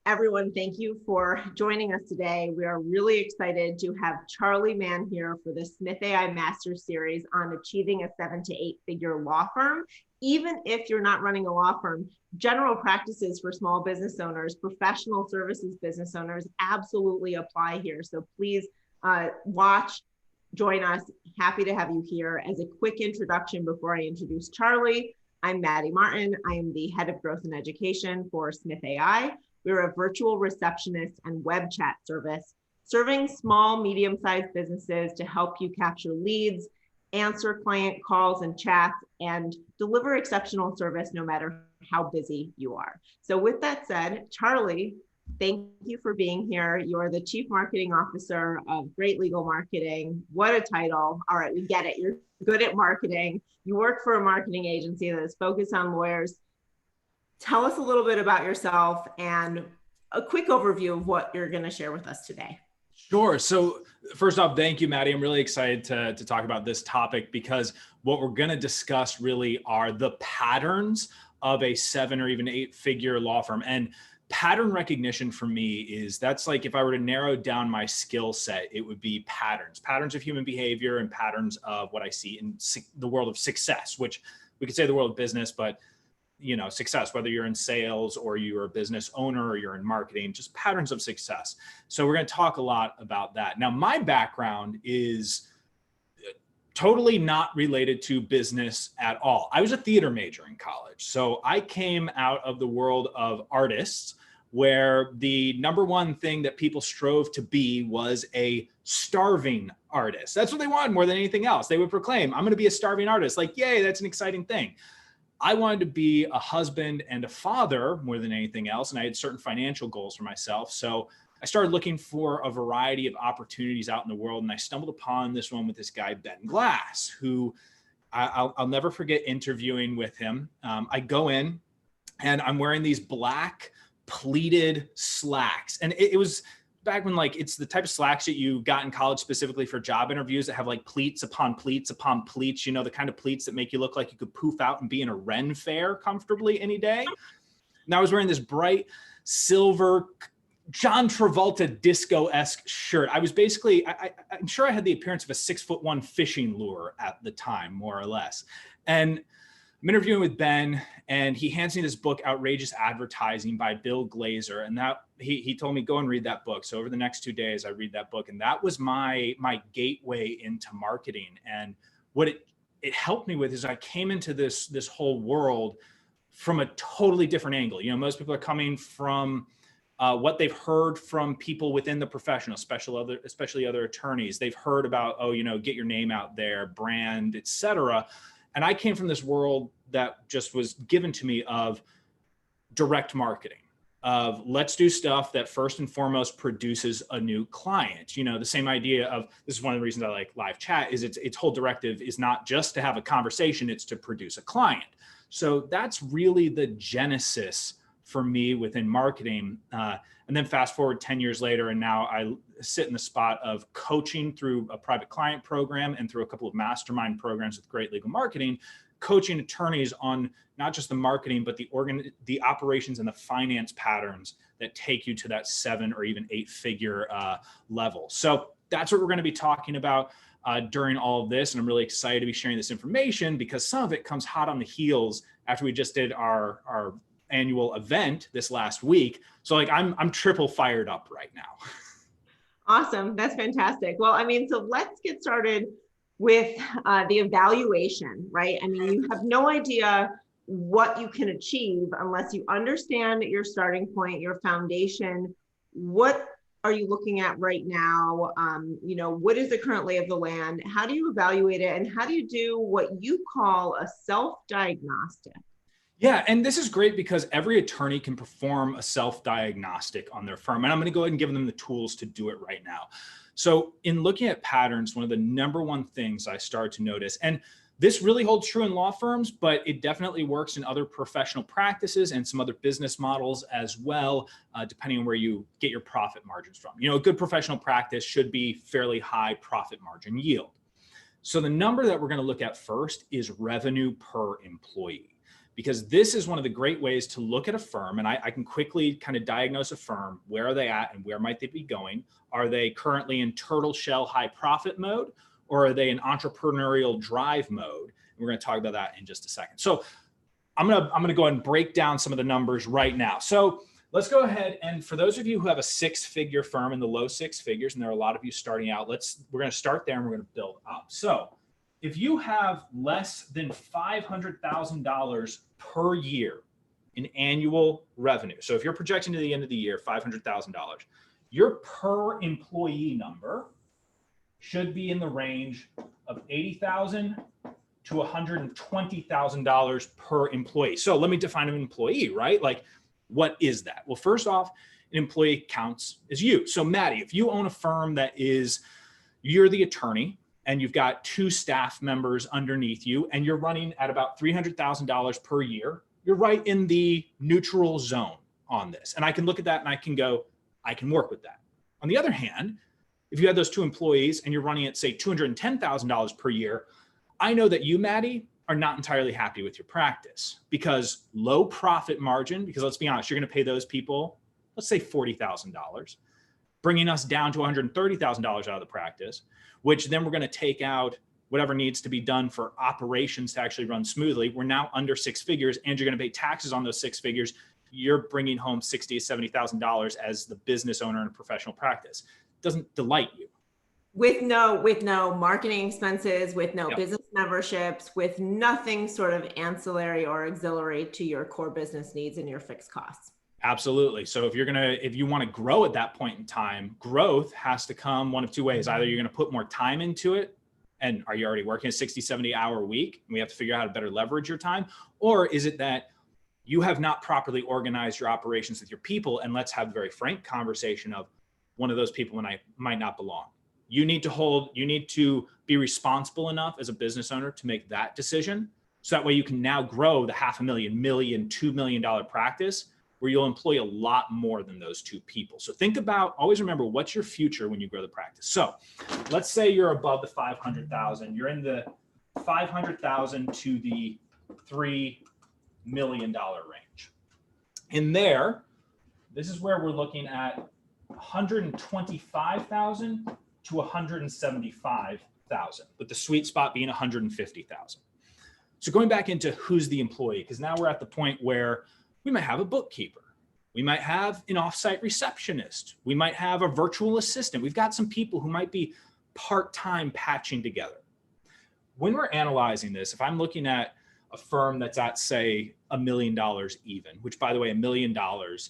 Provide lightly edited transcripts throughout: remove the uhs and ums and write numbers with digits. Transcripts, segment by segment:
Everyone, thank you for joining us today. We are really excited to have Charley Mann here for the Smith.ai Master Series on achieving a 7 to 8 figure law firm. Even if you're not running a law firm, general practices for small business owners, professional services business owners absolutely apply here. So please watch, join us. Happy to have you here. As a quick introduction before I introduce Charley, I'm Maddy Martin. I am the head of growth and education for Smith.ai. We're a virtual receptionist and web chat service serving small, medium-sized businesses to help you capture leads, answer client calls and chats, and deliver exceptional service no matter how busy you are. So with that said, Charley, thank you for being here. You're the Chief Marketing Officer of Great Legal Marketing. What a title. All right, we get it. You're good at marketing. You work for a marketing agency that is focused on lawyers. Tell us a little bit about yourself and a quick overview of what you're going to share with us today. Sure. So first off, thank you, Maddy. I'm really excited to talk about this topic because what we're going to discuss really are the patterns of a 7 or even 8 figure law firm. And pattern recognition for me that's like if I were to narrow down my skill set, it would be patterns of human behavior and patterns of what I see in the world of success, which we could say the world of business, but success, whether you're in sales or you're a business owner or you're in marketing, just patterns of success. So we're going to talk a lot about that. Now, my background is totally not related to business at all. I was a theater major in college. So I came out of the world of artists where the number one thing that people strove to be was a starving artist. That's what they wanted more than anything else. They would proclaim, I'm going to be a starving artist. Like, yay, that's an exciting thing. I wanted to be a husband and a father more than anything else. And I had certain financial goals for myself. So I started looking for a variety of opportunities out in the world. And I stumbled upon this one with this guy, Ben Glass, who I'll never forget interviewing with him. I go in and I'm wearing these black pleated slacks. And it was back when it's the type of slacks that you got in college specifically for job interviews that have like pleats upon pleats upon pleats, the kind of pleats that make you look like you could poof out and be in a Ren fair comfortably any day. And I was wearing this bright silver John Travolta disco-esque shirt. I was basically, I'm sure I had the appearance of a 6'1" fishing lure at the time, more or less. And I'm interviewing with Ben, and he hands me this book, Outrageous Advertising by Bill Glazer. And that he told me, go and read that book. So over the next 2 days, I read that book. And that was my gateway into marketing. And what it helped me with is I came into this whole world from a totally different angle. Most people are coming from what they've heard from people within the profession, especially other attorneys. They've heard about, get your name out there, brand, et cetera. And I came from this world that just was given to me of direct marketing, of let's do stuff that first and foremost produces a new client. The same idea of, this is one of the reasons I like live chat, is its whole directive is not just to have a conversation, it's to produce a client. So that's really the genesis for me within marketing. And then fast forward 10 years later, and now I sit in the spot of coaching through a private client program and through a couple of mastermind programs with Great Legal Marketing, coaching attorneys on not just the marketing, but the operations and the finance patterns that take you to that 7 or even 8 figure level. So that's what we're going to be talking about during all of this. And I'm really excited to be sharing this information because some of it comes hot on the heels after we just did our annual event this last week. So I'm triple fired up right now. Awesome. That's fantastic. Well, so let's get started with the evaluation, right? You have no idea what you can achieve unless you understand your starting point, your foundation. What are you looking at right now? What is the current lay of the land? How do you evaluate it? And how do you do what you call a self-diagnostic? Yeah, and this is great because every attorney can perform a self-diagnostic on their firm. And I'm going to go ahead and give them the tools to do it right now. So in looking at patterns, one of the number one things I started to notice, and this really holds true in law firms, but it definitely works in other professional practices and some other business models as well, depending on where you get your profit margins from. A good professional practice should be fairly high profit margin yield. So the number that we're going to look at first is revenue per employee. because this is one of the great ways to look at a firm. And I can quickly kind of diagnose a firm. Where are they at and where might they be going? Are they currently in turtle shell high profit mode, or are they in entrepreneurial drive mode? And we're going to talk about that in just a second. So I'm going to go ahead and break down some of the numbers right now. So let's go ahead. And for those of you who have a six-figure firm in the low six figures, and there are a lot of you starting out, we're going to start there and we're going to build up. So if you have less than $500,000 per year in annual revenue, so if you're projecting to the end of the year, $500,000, your per employee number should be in the range of $80,000 to $120,000 per employee. So let me define an employee, right? Like, what is that? Well, first off, an employee counts as you. So Maddy, if you own a firm you're the attorney, and you've got 2 staff members underneath you, and you're running at about $300,000 per year, you're right in the neutral zone on this. And I can look at that and I can go, I can work with that. On the other hand, if you had those 2 employees and you're running at, say, $210,000 per year, I know that you, Maddy, are not entirely happy with your practice, because low profit margin, because let's be honest, you're going to pay those people, let's say $40,000, bringing us down to $130,000 out of the practice, which then we're going to take out whatever needs to be done for operations to actually run smoothly. We're now under 6 figures, and you're going to pay taxes on those 6 figures. You're bringing home $60,000 to $70,000 as the business owner in a professional practice. It doesn't delight you. With no marketing expenses, with no business memberships, with nothing sort of ancillary or auxiliary to your core business needs and your fixed costs. Absolutely. So if you want to grow at that point in time, growth has to come one of 2 ways. Either you're going to put more time into it, and are you already working a 60, 70-hour week? And we have to figure out how to better leverage your time. Or is it that you have not properly organized your operations with your people? And let's have a very frank conversation of, one of those people might not belong. You need to be responsible enough as a business owner to make that decision. So that way you can now grow the $500,000, million, $2 million practice, where you'll employ a lot more than those 2 people. So always remember, what's your future when you grow the practice? So let's say you're above the 500,000, you're in the 500,000 to the $3 million range. In there, this is where we're looking at 125,000 to 175,000, with the sweet spot being 150,000. So going back into who's the employee, because now we're at the point where we might have a bookkeeper, we might have an offsite receptionist, we might have a virtual assistant. We've got some people who might be part-time patching together. When we're analyzing this, if I'm looking at a firm that's at, say, $1 million even, which, by the way, $1 million,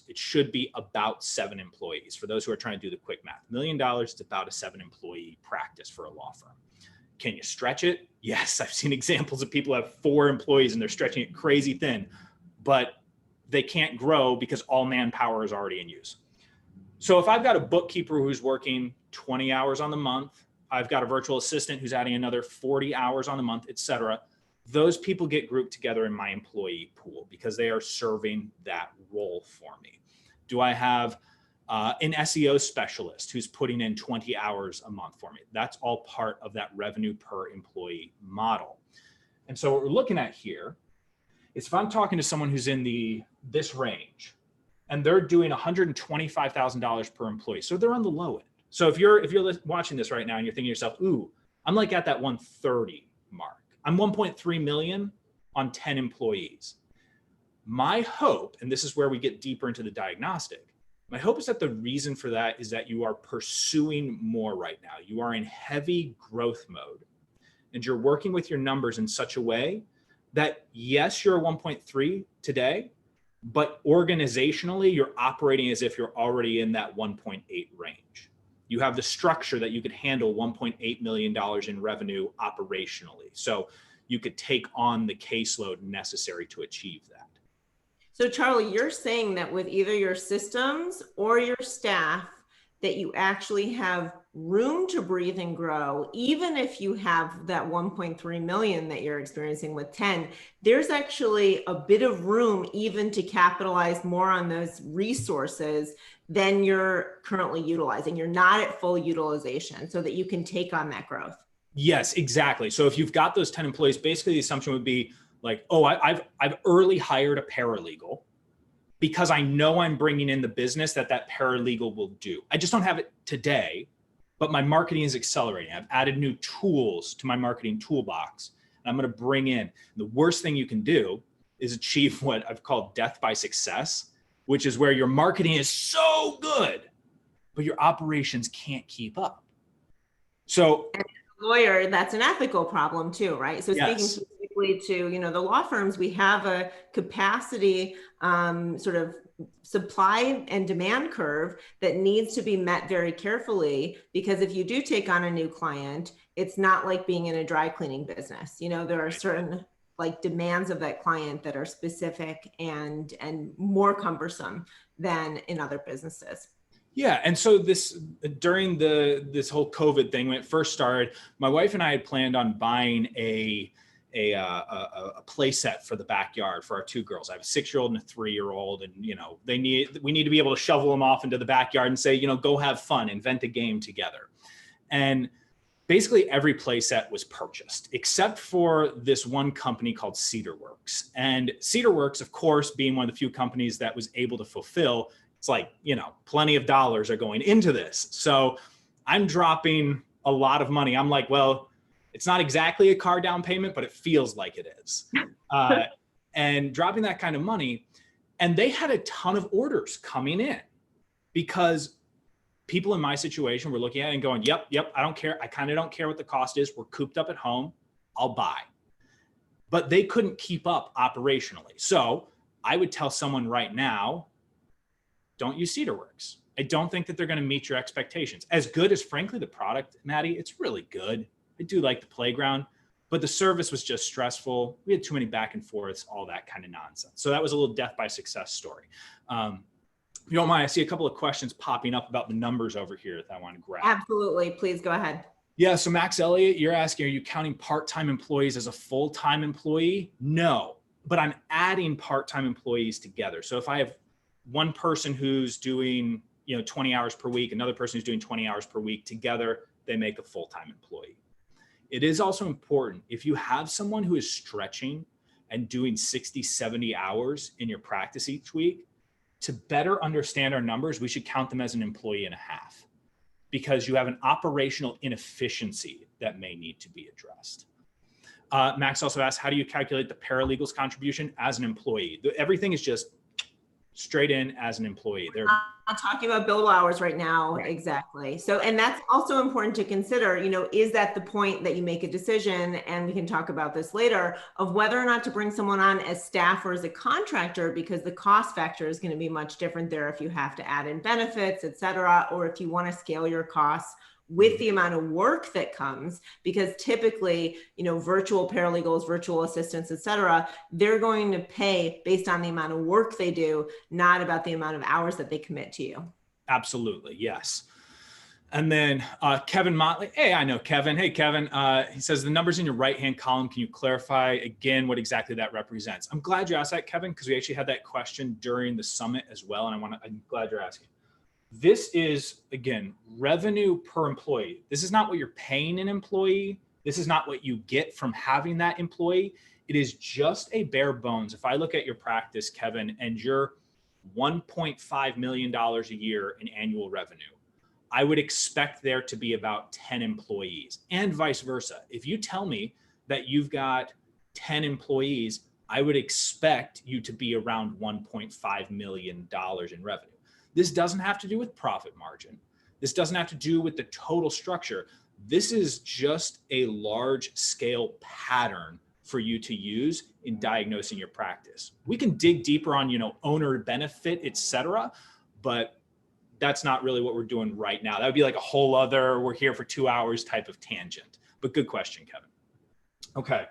it should be about 7 employees. For those who are trying to do the quick math, $1 million is about a 7-employee practice for a law firm. Can you stretch it? Yes, I've seen examples of people who have 4 employees and they're stretching it crazy thin, but they can't grow because all manpower is already in use. So if I've got a bookkeeper who's working 20 hours on the month, I've got a virtual assistant who's adding another 40 hours on the month, et cetera, those people get grouped together in my employee pool because they are serving that role for me. Do I have an SEO specialist who's putting in 20 hours a month for me? That's all part of that revenue per employee model. And so what we're looking at here is, if I'm talking to someone who's in this range and they're doing $125,000 per employee, so they're on the low end. So if you're watching this right now and you're thinking to yourself, ooh, I'm like at that 130 mark. I'm 1.3 million on 10 employees. My hope, and this is where we get deeper into the diagnostic, my hope is that the reason for that is that you are pursuing more right now. You are in heavy growth mode, and you're working with your numbers in such a way that, yes, you're a 1.3 today, but organizationally, you're operating as if you're already in that 1.8 range. You have the structure that you could handle $1.8 million in revenue operationally. So you could take on the caseload necessary to achieve that. So Charlie, you're saying that with either your systems or your staff, that you actually have room to breathe and grow, even if you have that 1.3 million that you're experiencing with 10, there's actually a bit of room even to capitalize more on those resources than you're currently utilizing. You're not at full utilization so that you can take on that growth. Yes, exactly. So if you've got those 10 employees, basically the assumption would be, like, oh, I've early hired a paralegal because I know I'm bringing in the business that paralegal will do. I just don't have it today, but my marketing is accelerating. I've added new tools to my marketing toolbox, and I'm going to bring in. The worst thing you can do is achieve what I've called death by success, which is where your marketing is so good, but your operations can't keep up. So, and as a lawyer, that's an ethical problem too, right? So speaking specifically to, the law firms, we have a capacity sort of supply and demand curve that needs to be met very carefully, because if you do take on a new client, it's not like being in a dry cleaning business. There are certain like demands of that client that are specific and more cumbersome than in other businesses. Yeah. And so during this whole COVID thing, when it first started, my wife and I had planned on buying a play set for the backyard for our two girls. I have a 6-year-old and a 3-year-old, and we need to be able to shovel them off into the backyard and say, go have fun, invent a game together. And basically every play set was purchased except for this one company called Cedarworks. And Cedarworks, of course, being one of the few companies that was able to fulfill, it's like, plenty of dollars are going into this. So I'm dropping a lot of money. I'm like, well, it's not exactly a car down payment, but it feels like it is. And dropping that kind of money. And they had a ton of orders coming in because people in my situation were looking at it and going, yep, I don't care. I kind of don't care what the cost is. We're cooped up at home. I'll buy. But they couldn't keep up operationally. So I would tell someone right now, don't use Cedarworks. I don't think that they're going to meet your expectations. As good as, frankly, the product, Maddy, it's really good. I do like the playground, but the service was just stressful. We had too many back and forths, all that kind of nonsense. So that was a little death by success story. If you don't mind, I see a couple of questions popping up about the numbers over here that I want to grab. Absolutely. Please go ahead. Yeah. So Max Elliott, you're asking, are you counting part-time employees as a full-time employee? No, but I'm adding part-time employees together. So if I have one person who's doing, 20 hours per week, another person who's doing 20 hours per week, together, they make a full-time employee. It is also important, if you have someone who is stretching and doing 60, 70 hours in your practice each week, to better understand our numbers, we should count them as an employee and a half, because you have an operational inefficiency that may need to be addressed. Max also asked, how do you calculate the paralegal's contribution as an employee? Everything is just straight in as an employee. I'm talking about billable hours right now. Right. Exactly. So, and that's also important to consider, is that the point that you make a decision, and we can talk about this later, of whether or not to bring someone on as staff or as a contractor, because the cost factor is going to be much different there if you have to add in benefits, et cetera, or if you want to scale your costs with the amount of work that comes, because typically, virtual paralegals, virtual assistants, et cetera, they're going to pay based on the amount of work they do, not about the amount of hours that they commit to you. Absolutely. Yes. And then Kevin Motley. Hey, I know Kevin. Hey, Kevin. He says the numbers in your right-hand column. Can you clarify again what exactly that represents? I'm glad you asked that, Kevin, because we actually had that question during the summit as well. And I'm glad you're asking. This is, again, revenue per employee. This is not what you're paying an employee. This is not what you get from having that employee. It is just a bare bones. If I look at your practice, Kevin, and you're $1.5 million a year in annual revenue, I would expect there to be about 10 employees, and vice versa. If you tell me that you've got 10 employees, I would expect you to be around $1.5 million in revenue. This doesn't have to do with profit margin. This doesn't have to do with the total structure. This is just a large scale pattern for you to use in diagnosing your practice. We can dig deeper on, owner benefit, et cetera, but that's not really what we're doing right now. That would be like a whole other, we're here for 2 hours type of tangent, but good question, Kevin. Okay.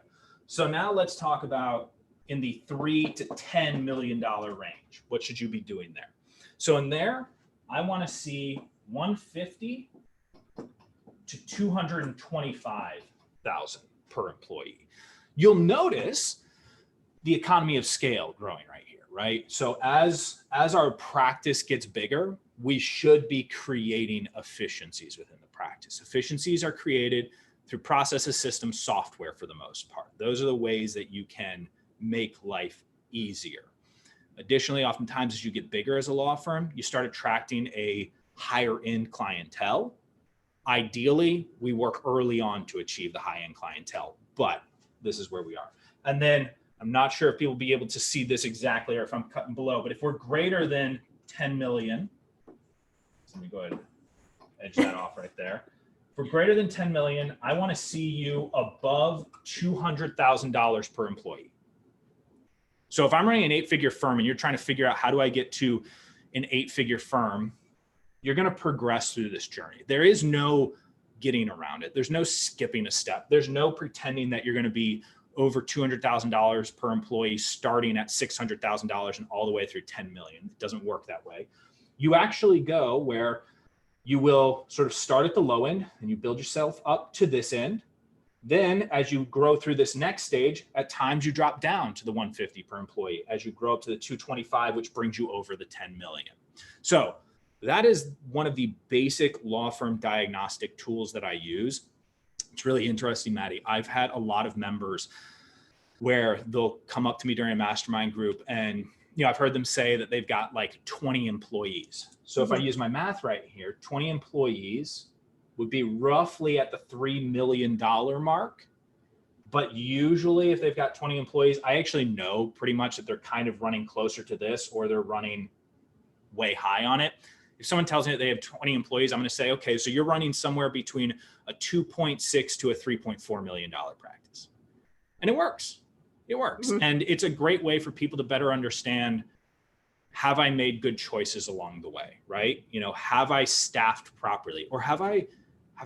So now let's talk about in the $3 to $10 million range. What should you be doing there? So in there, I want to see 150 to 225,000 per employee. You'll notice the economy of scale growing right here, right? So as our practice gets bigger, we should be creating efficiencies within the practice. Efficiencies are created through processes, systems, software for the most part. Those are the ways that you can make life easier. Additionally, oftentimes as you get bigger as a law firm, you start attracting a higher end clientele. Ideally, we work early on to achieve the high end clientele, but this is where we are. And then I'm not sure if people will be able to see this exactly or if I'm cutting below, but if we're greater than 10 million, let me go ahead and edge that off right there. For greater than 10 million, I want to see you above $200,000 per employee. So if I'm running an 8-figure firm and you're trying to figure out how do I get to an 8-figure firm, you're going to progress through this journey. There is no getting around it. There's no skipping a step. There's no pretending that you're going to be over $200,000 per employee starting at $600,000 and all the way through 10 million. It doesn't work that way. You actually go where you will sort of start at the low end and you build yourself up to this end. Then as you grow through this next stage, at times you drop down to the 150 per employee as you grow up to the 225, which brings you over the 10 million. So that is one of the basic law firm diagnostic tools that I use. It's really interesting, Maddy. I've had a lot of members where they'll come up to me during a mastermind group and I've heard them say that they've got like 20 employees. So if I use my math right here, 20 employees would be roughly at the $3 million mark. But usually if they've got 20 employees, I actually know pretty much that they're kind of running closer to this or they're running way high on it. If someone tells me that they have 20 employees, I'm going to say, okay, so you're running somewhere between a 2.6 to a $3.4 million practice. And it works. It works. And it's a great way for people to better understand, have I made good choices along the way, right? Have I staffed properly or have I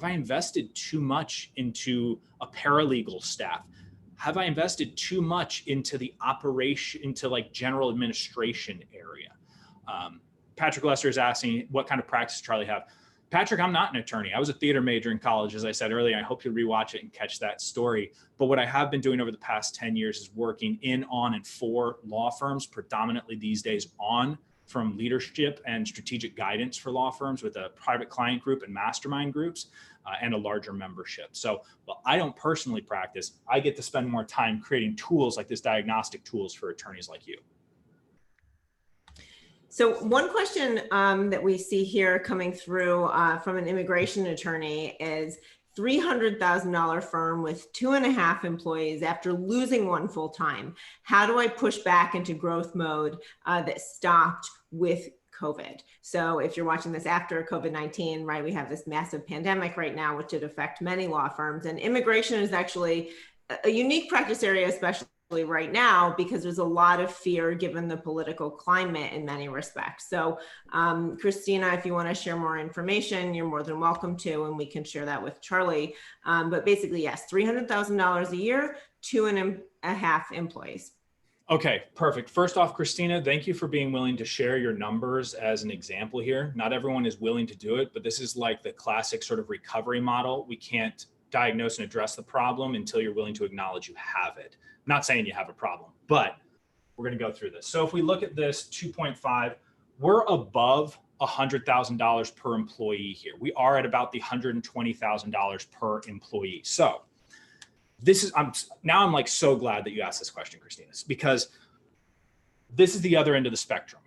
invested too much into a paralegal staff? Have I invested too much into the operation, into like general administration area? Patrick Lester is asking, what kind of practice does Charley have? Patrick, I'm not an attorney. I was a theater major in college, as I said earlier. I hope you'll rewatch it and catch that story. But what I have been doing over the past 10 years is working in, on, and for law firms, predominantly these days on, from leadership and strategic guidance for law firms with a private client group and mastermind groups and a larger membership. So while I don't personally practice, I get to spend more time creating tools like this diagnostic tools for attorneys like you. So one question that we see here coming through from an immigration attorney is $300,000 firm with 2.5 employees after losing one full time. How do I push back into growth mode that stopped with COVID? So if you're watching this after COVID-19, right, we have this massive pandemic right now, which would affect many law firms. And immigration is actually a unique practice area, especially right now, because there's a lot of fear given the political climate in many respects. So Christina, if you want to share more information, you're more than welcome to, and we can share that with Charley. But basically, yes, $300,000 a year, 2.5 employees. Okay, perfect. First off, Christina, thank you for being willing to share your numbers as an example here. Not everyone is willing to do it, but this is like the classic sort of recovery model. We can't diagnose and address the problem until you're willing to acknowledge you have it. I'm not saying you have a problem, but we're going to go through this. So if we look at this 2.5, we're above $100,000 per employee here. We are at about the $120,000 per employee. So this is, I'm like so glad that you asked this question, Christina, because this is the other end of the spectrum.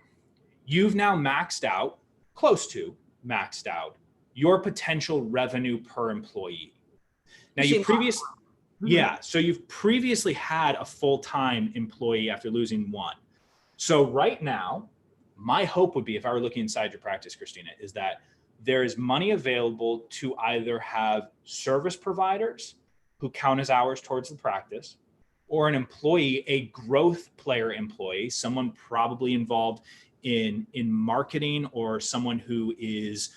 You've now maxed out, close to maxed out, your potential revenue per employee. Now so you've previously had a full-time employee after losing one. So right now, my hope would be, if I were looking inside your practice, Christina, is that there is money available to either have service providers who count as hours towards the practice, or an employee, a growth player employee, someone probably involved in marketing, or someone who is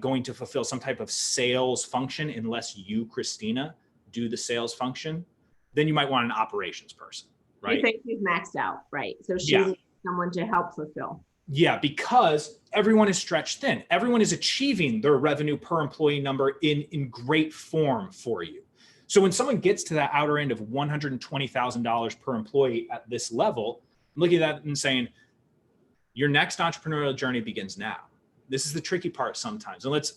going to fulfill some type of sales function, unless you, Christina, do the sales function. Then you might want an operations person, right? You think she's maxed out, right? So she needs someone to help fulfill. Yeah, because everyone is stretched thin. Everyone is achieving their revenue per employee number in great form for you. So when someone gets to that outer end of $120,000 per employee at this level, I'm looking at that and saying, your next entrepreneurial journey begins now. This is the tricky part sometimes. And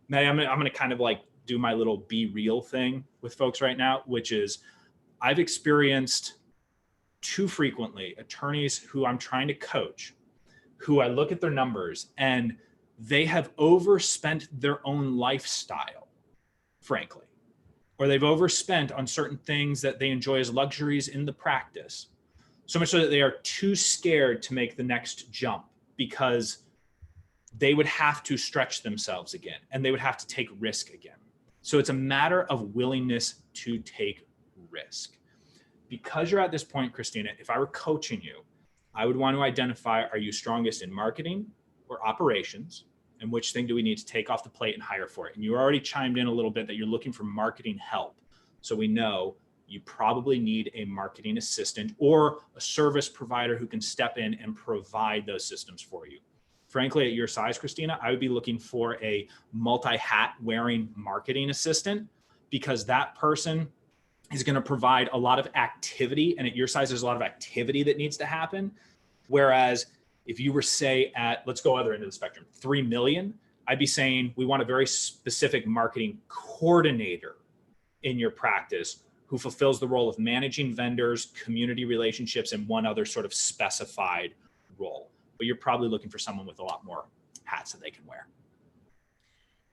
Maddy, I'm going to kind of like do my little be real thing with folks right now, which is I've experienced too frequently attorneys who I'm trying to coach, who I look at their numbers and they have overspent their own lifestyle, frankly, or they've overspent on certain things that they enjoy as luxuries in the practice. So much so that they are too scared to make the next jump because they would have to stretch themselves again and they would have to take risk again. So it's a matter of willingness to take risk. Because you're at this point, Christina, if I were coaching you, I would want to identify, are you strongest in marketing or operations? And which thing do we need to take off the plate and hire for it? And you already chimed in a little bit that you're looking for marketing help. So we know you probably need a marketing assistant or a service provider who can step in and provide those systems for you. Frankly, at your size, Christina, I would be looking for a multi-hat wearing marketing assistant, because that person is going to provide a lot of activity. And at your size, there's a lot of activity that needs to happen. Whereas if you were, say, at, let's go other end of the spectrum, 3 million, I'd be saying we want a very specific marketing coordinator in your practice who fulfills the role of managing vendors, community relationships, and one other sort of specified role. But you're probably looking for someone with a lot more hats that they can wear.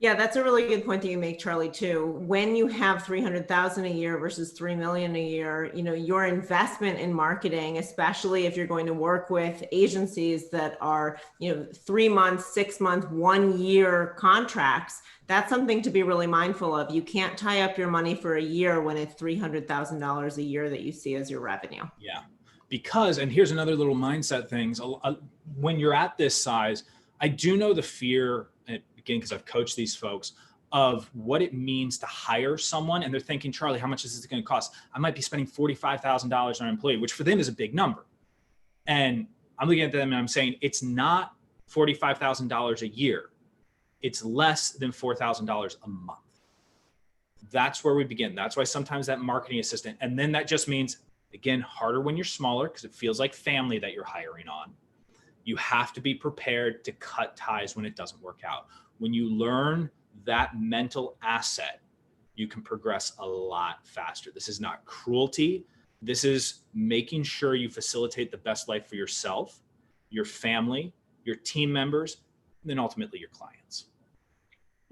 Yeah, that's a really good point that you make, Charlie, too. When you have 300,000 a year versus 3 million a year, you know, your investment in marketing, especially if you're going to work with agencies that are, you know, 3 months, 6 month, 1 year contracts, that's something to be really mindful of. You can't tie up your money for a year when it's $300,000 a year that you see as your revenue. Yeah, because, and here's another little mindset things. When you're at this size, I do know the fear, again, because I've coached these folks, of what it means to hire someone. And they're thinking, Charlie, how much is this going to cost? I might be spending $45,000 on an employee, which for them is a big number. And I'm looking at them and I'm saying, it's not $45,000 a year. It's less than $4,000 a month. That's where we begin. That's why sometimes that marketing assistant, and then that just means, again, harder when you're smaller because it feels like family that you're hiring on. You have to be prepared to cut ties when it doesn't work out. When you learn that mental asset, you can progress a lot faster. This is not cruelty. This is making sure you facilitate the best life for yourself, your family, your team members, and then ultimately your clients.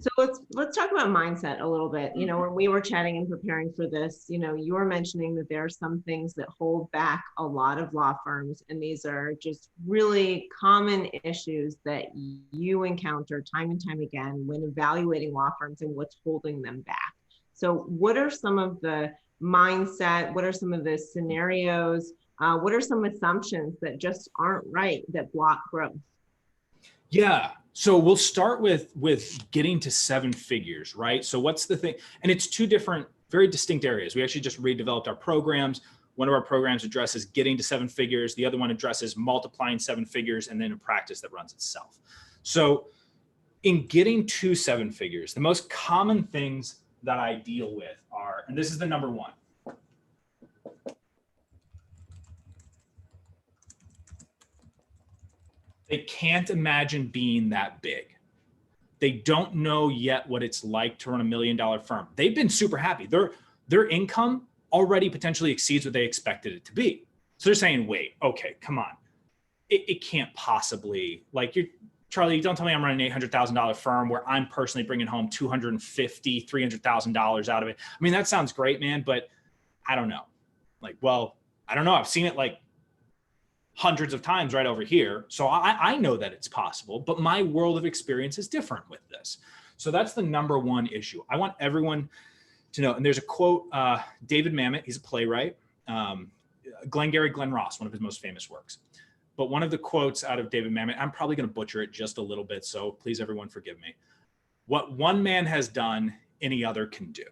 So let's talk about mindset a little bit. You know, when we were chatting and preparing for this, you know, you were mentioning that there are some things that hold back a lot of law firms, and these are just really common issues that you encounter time and time again when evaluating law firms and what's holding them back. So what are some of the mindset? What are some of the scenarios? What are some assumptions that just aren't right that block growth? Yeah. So we'll start with getting to 7 figures, right? So what's the thing? And it's 2 different, very distinct areas. We actually just redeveloped our programs. One of our programs addresses getting to 7 figures. The other one addresses multiplying 7 figures and then a practice that runs itself. So in getting to 7 figures, the most common things that I deal with are, and this is the number 1. They can't imagine being that big. They don't know yet what it's like to run $1 million firm. They've been super happy. Their income already potentially exceeds what they expected it to be. So they're saying, wait, okay, come on. It can't possibly, like, Charlie, don't tell me I'm running an $800,000 firm where I'm personally bringing home $250,000, $300,000 out of it. I mean, that sounds great, man, but I don't know. Like, well, I don't know. I've seen it like hundreds of times right over here. So I know that it's possible, but my world of experience is different with this. So that's the number 1 issue. I want everyone to know, and there's a quote, David Mamet, he's a playwright, Glengarry Glen Ross, one of his most famous works. But one of the quotes out of David Mamet, I'm probably going to butcher it just a little bit, so please everyone forgive me. What one man has done, any other can do.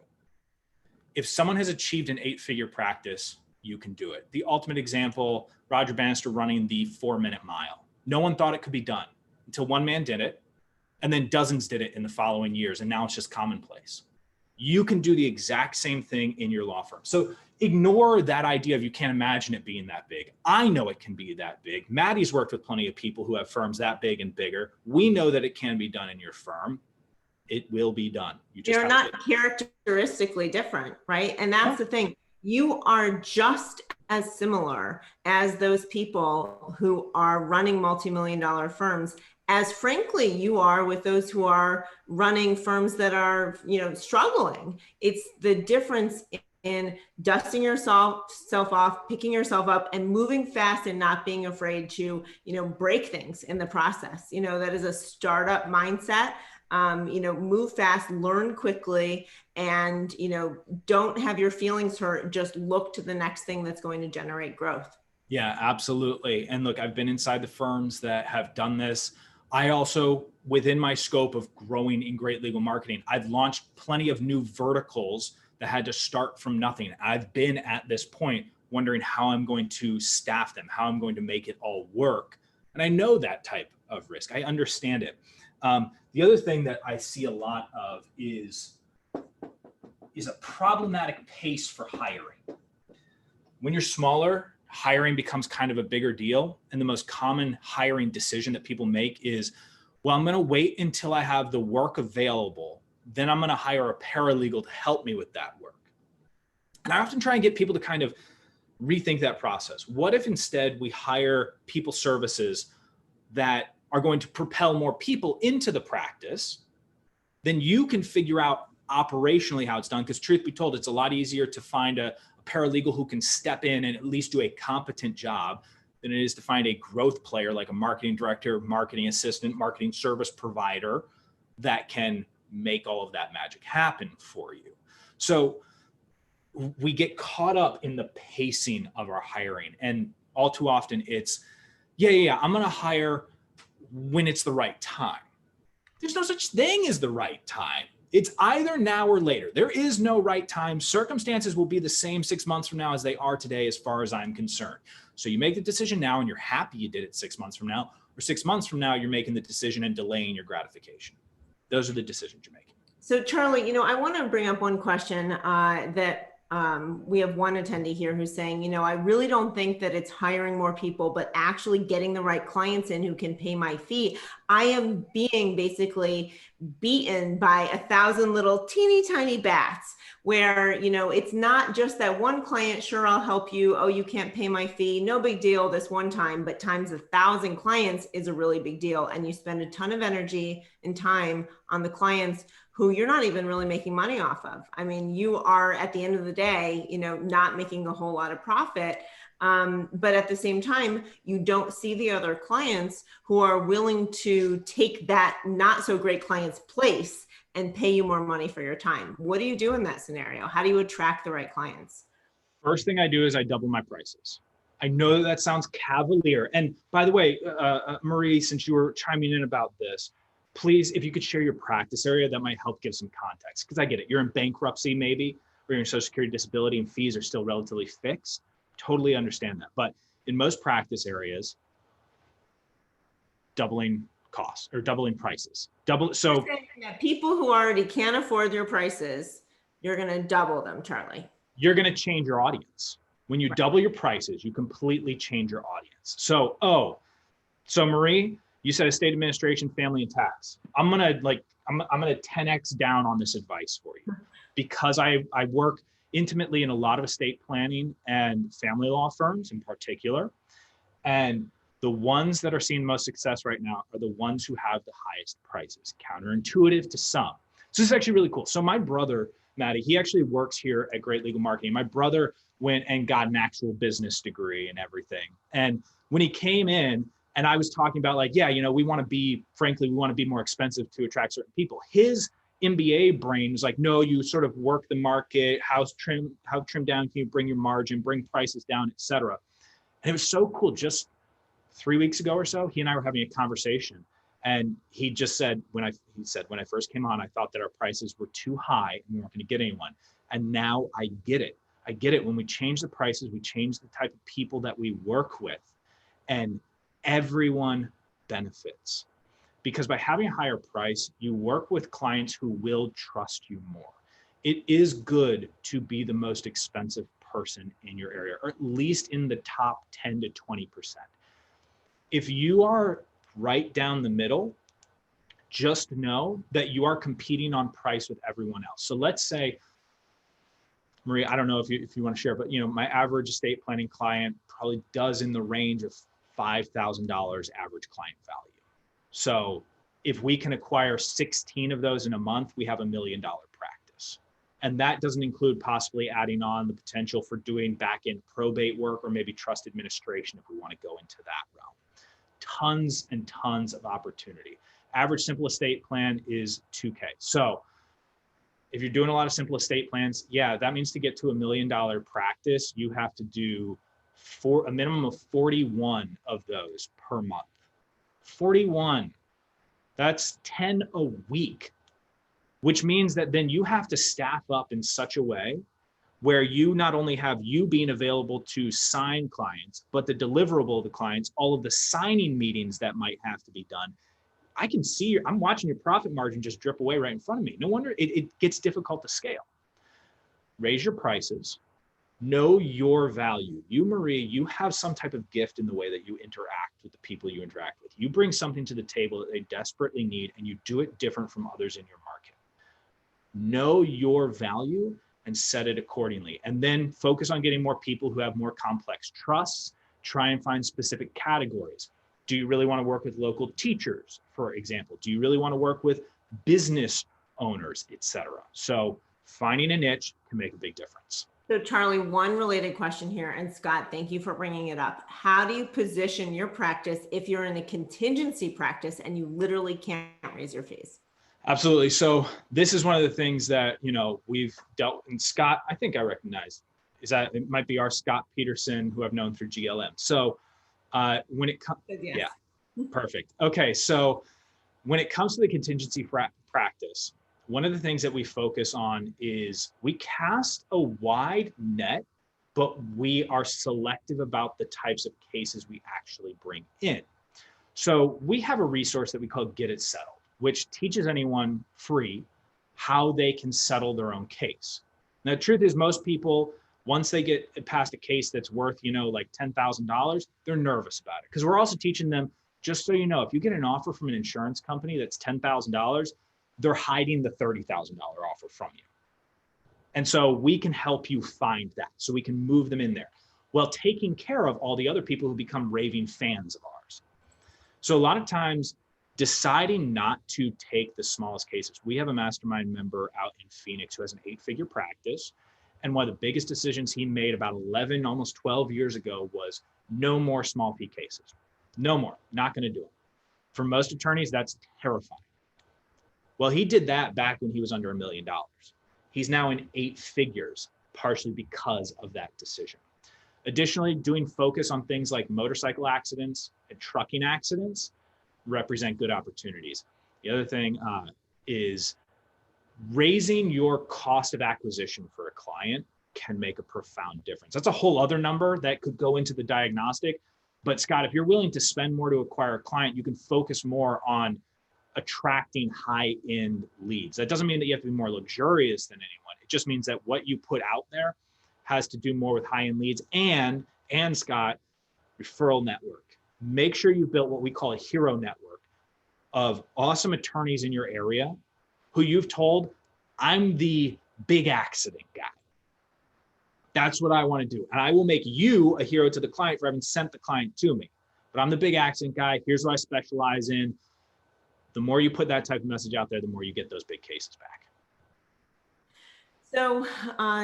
If someone has achieved an 8-figure practice, you can do it. The ultimate example, Roger Bannister running the 4-minute mile. No one thought it could be done until one man did it, and then dozens did it in the following years, and now it's just commonplace. You can do the exact same thing in your law firm. So ignore that idea of you can't imagine it being that big. I know it can be that big. Maddy's worked with plenty of people who have firms that big and bigger. We know that it can be done in your firm. It will be done. You're not characteristically different, right? And that's the thing. You are just as similar as those people who are running multi-million-dollar firms as frankly you are with those who are running firms that are, struggling. It's the difference in dusting yourself off, picking yourself up, and moving fast and not being afraid to, break things in the process. That is a startup mindset. Move fast, learn quickly, and, don't have your feelings hurt. Just look to the next thing that's going to generate growth. Yeah, absolutely. And look, I've been inside the firms that have done this. I also, within my scope of growing in great legal marketing, I've launched plenty of new verticals that had to start from nothing. I've been at this point wondering how I'm going to staff them, how I'm going to make it all work. And I know that type of risk. I understand it. The other thing that I see a lot of is a problematic pace for hiring. When you're smaller, hiring becomes kind of a bigger deal. And the most common hiring decision that people make is, well, I'm going to wait until I have the work available. Then I'm going to hire a paralegal to help me with that work. And I often try and get people to kind of rethink that process. What if instead we hire people services that are going to propel more people into the practice? Then you can figure out operationally how it's done. Because truth be told, it's a lot easier to find a paralegal who can step in and at least do a competent job than it is to find a growth player like a marketing director, marketing assistant, marketing service provider that can make all of that magic happen for you. So we get caught up in the pacing of our hiring. And all too often it's, I'm going to hire when it's the right time. There's no such thing as the right time. It's either now or later. There is no right time. Circumstances will be the same 6 months from now as they are today, as far as I'm concerned. So you make the decision now and you're happy you did it 6 months from now, or 6 months from now, you're making the decision and delaying your gratification. Those are the decisions you're making. So Charlie, I want to bring up one question that we have one attendee here who's saying, I really don't think that it's hiring more people, but actually getting the right clients in who can pay my fee. I am being basically beaten by 1,000 little teeny tiny bats where, it's not just that one client, sure, I'll help you. Oh, you can't pay my fee. No big deal this one time, but times 1,000 clients is a really big deal. And you spend a ton of energy and time on the clients who you're not even really making money off of. I mean, you are at the end of the day, not making a whole lot of profit. But at the same time, you don't see the other clients who are willing to take that not so great client's place and pay you more money for your time. What do you do in that scenario? How do you attract the right clients? First thing I do is I double my prices. I know that sounds cavalier. And by the way, Marie, since you were chiming in about this, please, if you could share your practice area, that might help give some context. Because I get it. You're in bankruptcy maybe, or you're in Social Security disability and fees are still relatively fixed. Totally understand that. But in most practice areas, doubling costs or doubling prices. So people who already can't afford your prices, you're going to double them, Charlie. You're going to change your audience. When you double your prices, you completely change your audience. So Marie, you said estate administration, family, and tax. I'm gonna 10x down on this advice for you, because I work intimately in a lot of estate planning and family law firms in particular, and the ones that are seeing most success right now are the ones who have the highest prices. Counterintuitive to some. So this is actually really cool. So my brother, Maddy, he actually works here at Great Legal Marketing. My brother went and got an actual business degree and everything. And when he came in, and I was talking about we want to be more expensive to attract certain people. His MBA brain was like, no, you sort of work the market, how trimmed down can you bring your margin, bring prices down, et cetera. And it was so cool. Just 3 weeks ago or so, he and I were having a conversation, and he just said, when I first came on, I thought that our prices were too high and we weren't going to get anyone. And now I get it. When we change the prices, we change the type of people that we work with, and everyone benefits. Because by having a higher price, you work with clients who will trust you more. It is good to be the most expensive person in your area, or at least in the top 10 to 20%. If you are right down the middle, just know that you are competing on price with everyone else. So let's say Marie, I don't know if you want to share, but my average estate planning client probably does in the range of $5,000 average client value. So if we can acquire 16 of those in a month, we have $1 million practice. And that doesn't include possibly adding on the potential for doing back-end probate work or maybe trust administration if we want to go into that realm. Tons and tons of opportunity. Average simple estate plan is 2K. So if you're doing a lot of simple estate plans, yeah, that means to get to $1 million practice, you have to do a minimum of 41 of those per month. 41. That's 10 a week, which means that then you have to staff up in such a way where you not only have you being available to sign clients, but the deliverable of the clients, all of the signing meetings that might have to be done. I can see, I'm watching your profit margin just drip away right in front of me. No wonder it gets difficult to scale. Raise your prices. Know your value. You, Marie, you have some type of gift in the way that you interact with the people you interact with. You bring something to the table that they desperately need, and you do it different from others in your market. Know your value and set it accordingly. And then focus on getting more people who have more complex trusts. Try and find specific categories. Do you really want to work with local teachers, for example? Do you really want to work with business owners, etc.? So finding a niche can make a big difference. So Charlie, one related question here, and Scott, thank you for bringing it up. How do you position your practice if you're in a contingency practice and you literally can't raise your fees? Absolutely. So this is one of the things that, we've dealt, and Scott, I think I recognize, is that it might be our Scott Peterson, who I've known through GLM. So when it comes, yeah, perfect. Okay. So when it comes to the contingency practice, one of the things that we focus on is we cast a wide net, but we are selective about the types of cases we actually bring in. So we have a resource that we call Get It Settled, which teaches anyone free how they can settle their own case. Now, the truth is most people, once they get past a case that's worth, like $10,000, they're nervous about it. Because we're also teaching them, just so you know, if you get an offer from an insurance company that's $10,000, they're hiding the $30,000 offer from you. And so we can help you find that. So we can move them in there while taking care of all the other people who become raving fans of ours. So a lot of times deciding not to take the smallest cases. We have a mastermind member out in Phoenix who has an 8-figure practice. And one of the biggest decisions he made about 11, almost 12 years ago was no more small fee cases. No more, not going to do it. For most attorneys, that's terrifying. Well, he did that back when he was under $1 million. He's now in 8 figures, partially because of that decision. Additionally, doing focus on things like motorcycle accidents and trucking accidents represent good opportunities. The other thing is raising your cost of acquisition for a client can make a profound difference. That's a whole other number that could go into the diagnostic. But Scott, if you're willing to spend more to acquire a client, you can focus more on attracting high-end leads. That doesn't mean that you have to be more luxurious than anyone. It just means that what you put out there has to do more with high-end leads and Scott, referral network. Make sure you've built what we call a hero network of awesome attorneys in your area who you've told, I'm the big accident guy. That's what I want to do. And I will make you a hero to the client for having sent the client to me. But I'm the big accident guy. Here's what I specialize in. The more you put that type of message out there, the more you get those big cases back. So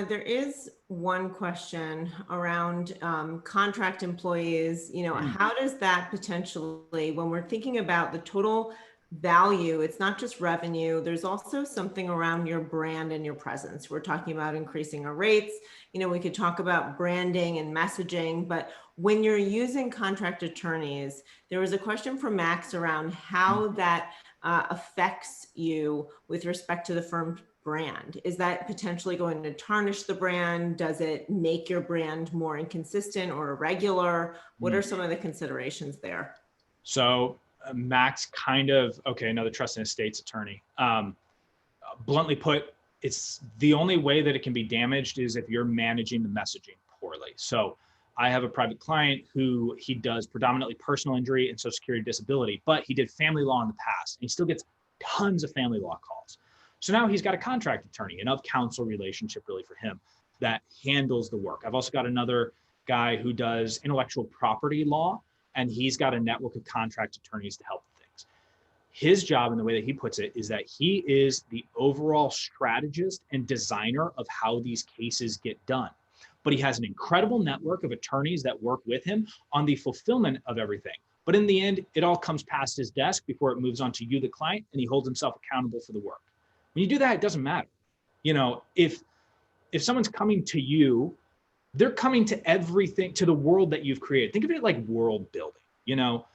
there is one question around contract employees. How does that potentially, when we're thinking about the total value, it's not just revenue, there's also something around your brand and your presence. We're talking about increasing our rates. We could talk about branding and messaging, but when you're using contract attorneys, there was a question from Max around how that affects you with respect to the firm brand. Is that potentially going to tarnish the brand? Does it make your brand more inconsistent or irregular? What are some of the considerations there? So Max another trust and estates attorney. Bluntly put, it's the only way that it can be damaged is if you're managing the messaging poorly. So I have a private client who he does predominantly personal injury and Social Security disability, but he did family law in the past. And he still gets tons of family law calls. So now he's got a contract attorney, an of counsel relationship really for him. that handles the work. I've also got another guy who does intellectual property law, and he's got a network of contract attorneys to help with things. His job, and the way that he puts it, is that he is the overall strategist and designer of how these cases get done. But he has an incredible network of attorneys that work with him on the fulfillment of everything. But in the end, it all comes past his desk before it moves on to you, the client, and he holds himself accountable for the work. When you do that, it doesn't matter. You know, if someone's coming to you, they're coming to everything, to the world that you've created. Think of it like world building. You know,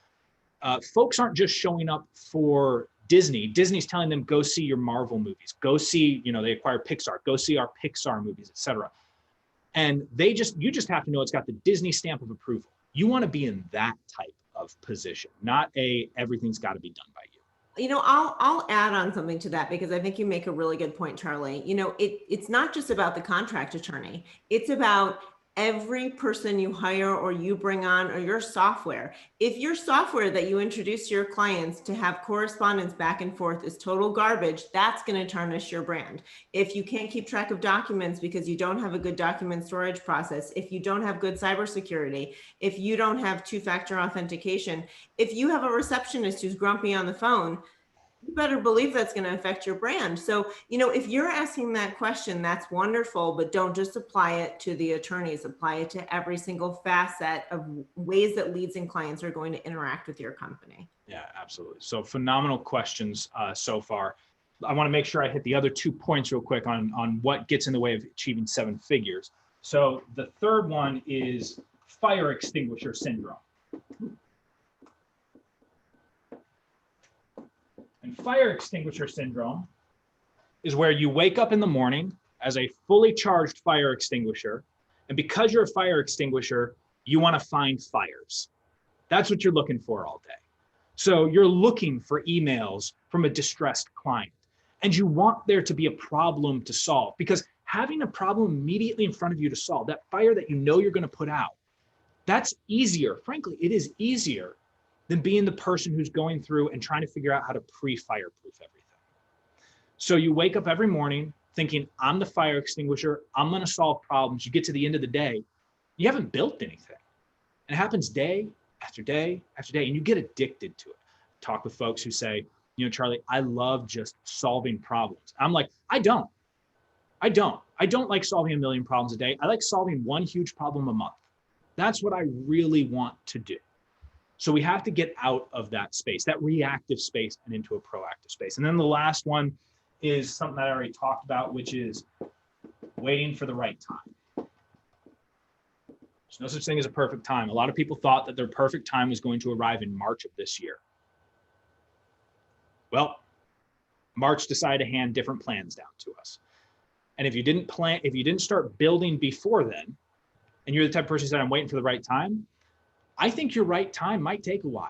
folks aren't just showing up for Disney. Disney's telling them, go see your Marvel movies, go see, you know, they acquired Pixar, go see our Pixar movies, etc. And you just have to know it's got the Disney stamp of approval. You want to be in that type of position, not everything's got to be done by you. You know, I'll add on something to that, because I think you make a really good point, Charlie. You know, it's not just about the contract attorney. It's about every person you hire or you bring on, or your software. If your software that you introduce to your clients to have correspondence back and forth is total garbage, that's going to tarnish your brand. If you can't keep track of documents because you don't have a good document storage process, if you don't have good cybersecurity, if you don't have two-factor authentication, if you have a receptionist who's grumpy on the phone, you better believe that's going to affect your brand. So, you know, if you're asking that question, that's wonderful, but don't just apply it to the attorneys, apply it to every single facet of ways that leads and clients are going to interact with your company. Yeah, absolutely. So phenomenal questions so far. I want to make sure I hit the other 2 points real quick on what gets in the way of achieving 7 figures. So the third one is fire extinguisher syndrome. And fire extinguisher syndrome is where you wake up in the morning as a fully charged fire extinguisher. And because you're a fire extinguisher, you want to find fires. That's what you're looking for all day. So you're looking for emails from a distressed client, and you want there to be a problem to solve, because having a problem immediately in front of you to solve, that fire that you know you're going to put out, that's easier. Frankly, it is easier than being the person who's going through and trying to figure out how to pre-fireproof everything. So you wake up every morning thinking, I'm the fire extinguisher, I'm going to solve problems. You get to the end of the day, you haven't built anything. And it happens day after day after day, and you get addicted to it. Talk with folks who say, you know, Charlie, I love just solving problems. I'm like, I don't like solving a million problems a day. I like solving one huge problem a month. That's what I really want to do. So we have to get out of that space, that reactive space, and into a proactive space. And then the last one is something that I already talked about, which is waiting for the right time. There's no such thing as a perfect time. A lot of people thought that their perfect time was going to arrive in March of this year. Well, March decided to hand different plans down to us. And if you didn't start building before then, and you're the type of person who said, I'm waiting for the right time, I think your right time might take a while.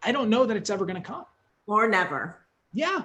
I don't know that it's ever going to come. Or never. Yeah.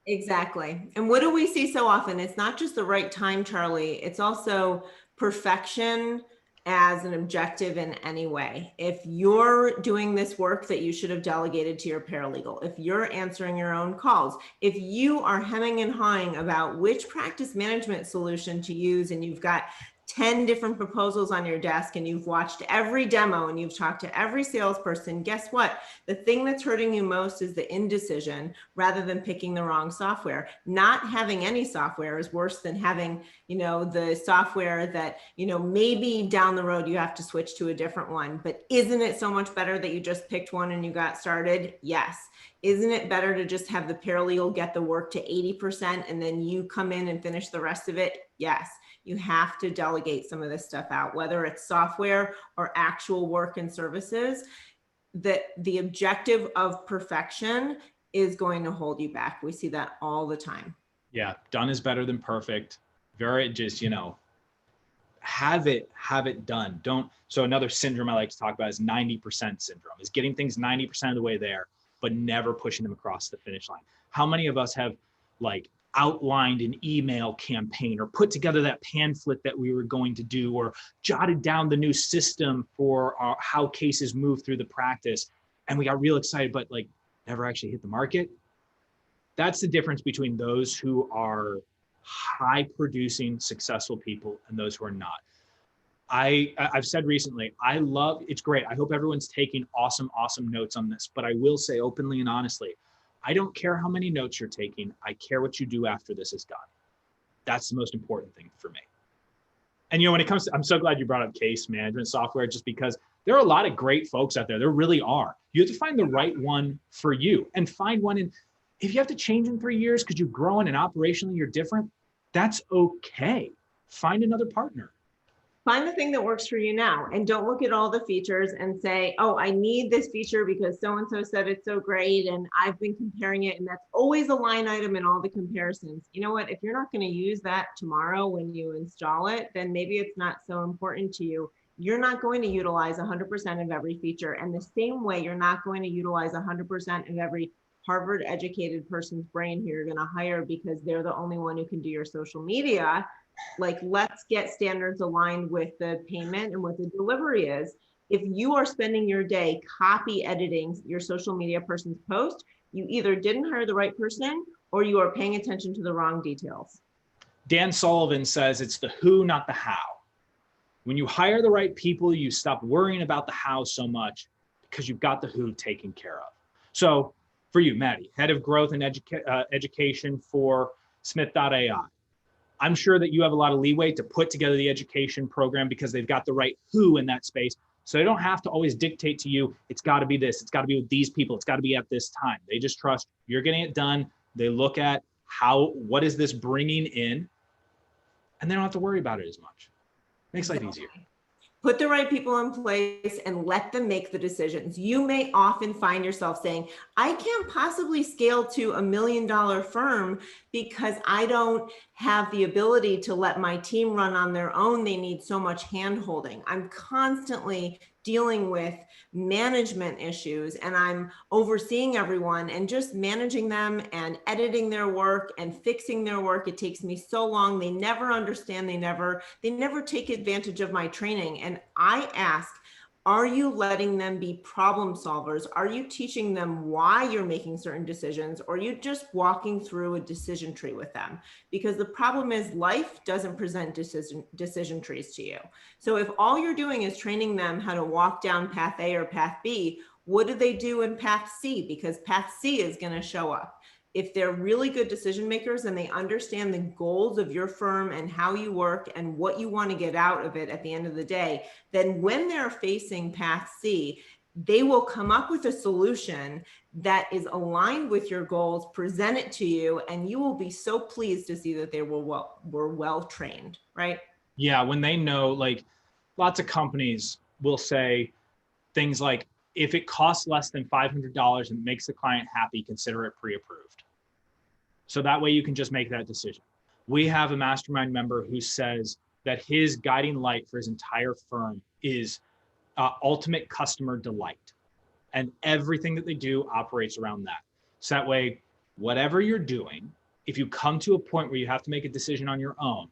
Exactly. And what do we see so often? It's not just the right time, Charlie. It's also perfection as an objective in any way. If you're doing this work that you should have delegated to your paralegal, if you're answering your own calls, if you are hemming and hawing about which practice management solution to use, and you've got 10 different proposals on your desk, and you've watched every demo and you've talked to every salesperson, guess what? The thing that's hurting you most is the indecision rather than picking the wrong software. Not having any software is worse than having, the software that, maybe down the road you have to switch to a different one. But isn't it so much better that you just picked one and you got started? Yes. Isn't it better to just have the paralegal get the work to 80% and then you come in and finish the rest of it? Yes. You have to delegate some of this stuff out, whether it's software or actual work and services. That the objective of perfection is going to hold you back. We see that all the time. Yeah, done is better than perfect. Very just, have it done. So another syndrome I like to talk about is 90% syndrome, is getting things 90% of the way there, but never pushing them across the finish line. How many of us have outlined an email campaign or put together that pamphlet that we were going to do, or jotted down the new system for how cases move through the practice, and we got real excited, but never actually hit the market? That's the difference between those who are high producing, successful people and those who are not. I've said recently, it's great. I hope everyone's taking awesome notes on this, but I will say openly and honestly, I don't care how many notes you're taking. I care what you do after this is done. That's the most important thing for me. And when it comes to, I'm so glad you brought up case management software, just because there are a lot of great folks out there. There really are. You have to find the right one for you, and find one. And if you have to change in 3 years because you're growing and operationally you're different, that's okay. Find another partner. Find the thing that works for you now, and don't look at all the features and say, oh, I need this feature because so-and-so said it's so great and I've been comparing it, and that's always a line item in all the comparisons. You know what? If you're not going to use that tomorrow when you install it, then maybe it's not so important to you. You're not going to utilize 100% of every feature. And the same way, you're not going to utilize 100% of every Harvard educated person's brain who you're going to hire because they're the only one who can do your social media. Like, let's get standards aligned with the payment and what the delivery is. If you are spending your day copy editing your social media person's post, you either didn't hire the right person or you are paying attention to the wrong details. Dan Sullivan says it's the who, not the how. When you hire the right people, you stop worrying about the how so much because you've got the who taken care of. So for you, Maddy, head of growth and education for Smith.ai. I'm sure that you have a lot of leeway to put together the education program because they've got the right who in that space. So they don't have to always dictate to you, it's got to be this, it's got to be with these people, it's got to be at this time. They just trust you're getting it done. They look at what is this bringing in, and they don't have to worry about it as much. Makes life easier. Put the right people in place and let them make the decisions. You may often find yourself saying, I can't possibly scale to $1 million firm because I don't have the ability to let my team run on their own. They need so much hand-holding. I'm constantly dealing with management issues and I'm overseeing everyone and just managing them and editing their work and fixing their work. It takes me so long. They never understand. They never take advantage of my training. And I ask, are you letting them be problem solvers? Are you teaching them why you're making certain decisions? Or are you just walking through a decision tree with them? Because the problem is life doesn't present decision trees to you. So if all you're doing is training them how to walk down path A or path B, what do they do in path C? Because path C is going to show up. If they're really good decision makers and they understand the goals of your firm and how you work and what you want to get out of it at the end of the day, then when they're facing path C, they will come up with a solution that is aligned with your goals, present it to you, and you will be so pleased to see that they were well trained, right? Yeah, when they know, like lots of companies will say things like, if it costs less than $500 and makes the client happy, consider it pre-approved. So that way you can just make that decision. We have a mastermind member who says that his guiding light for his entire firm is ultimate customer delight. And everything that they do operates around that. So that way, whatever you're doing, if you come to a point where you have to make a decision on your own,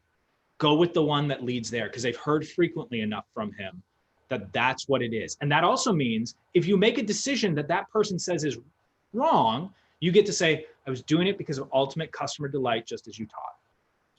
go with the one that leads there, because they've heard frequently enough from him that that's what it is. And that also means if you make a decision that that person says is wrong, you get to say, I was doing it because of ultimate customer delight, just as you taught.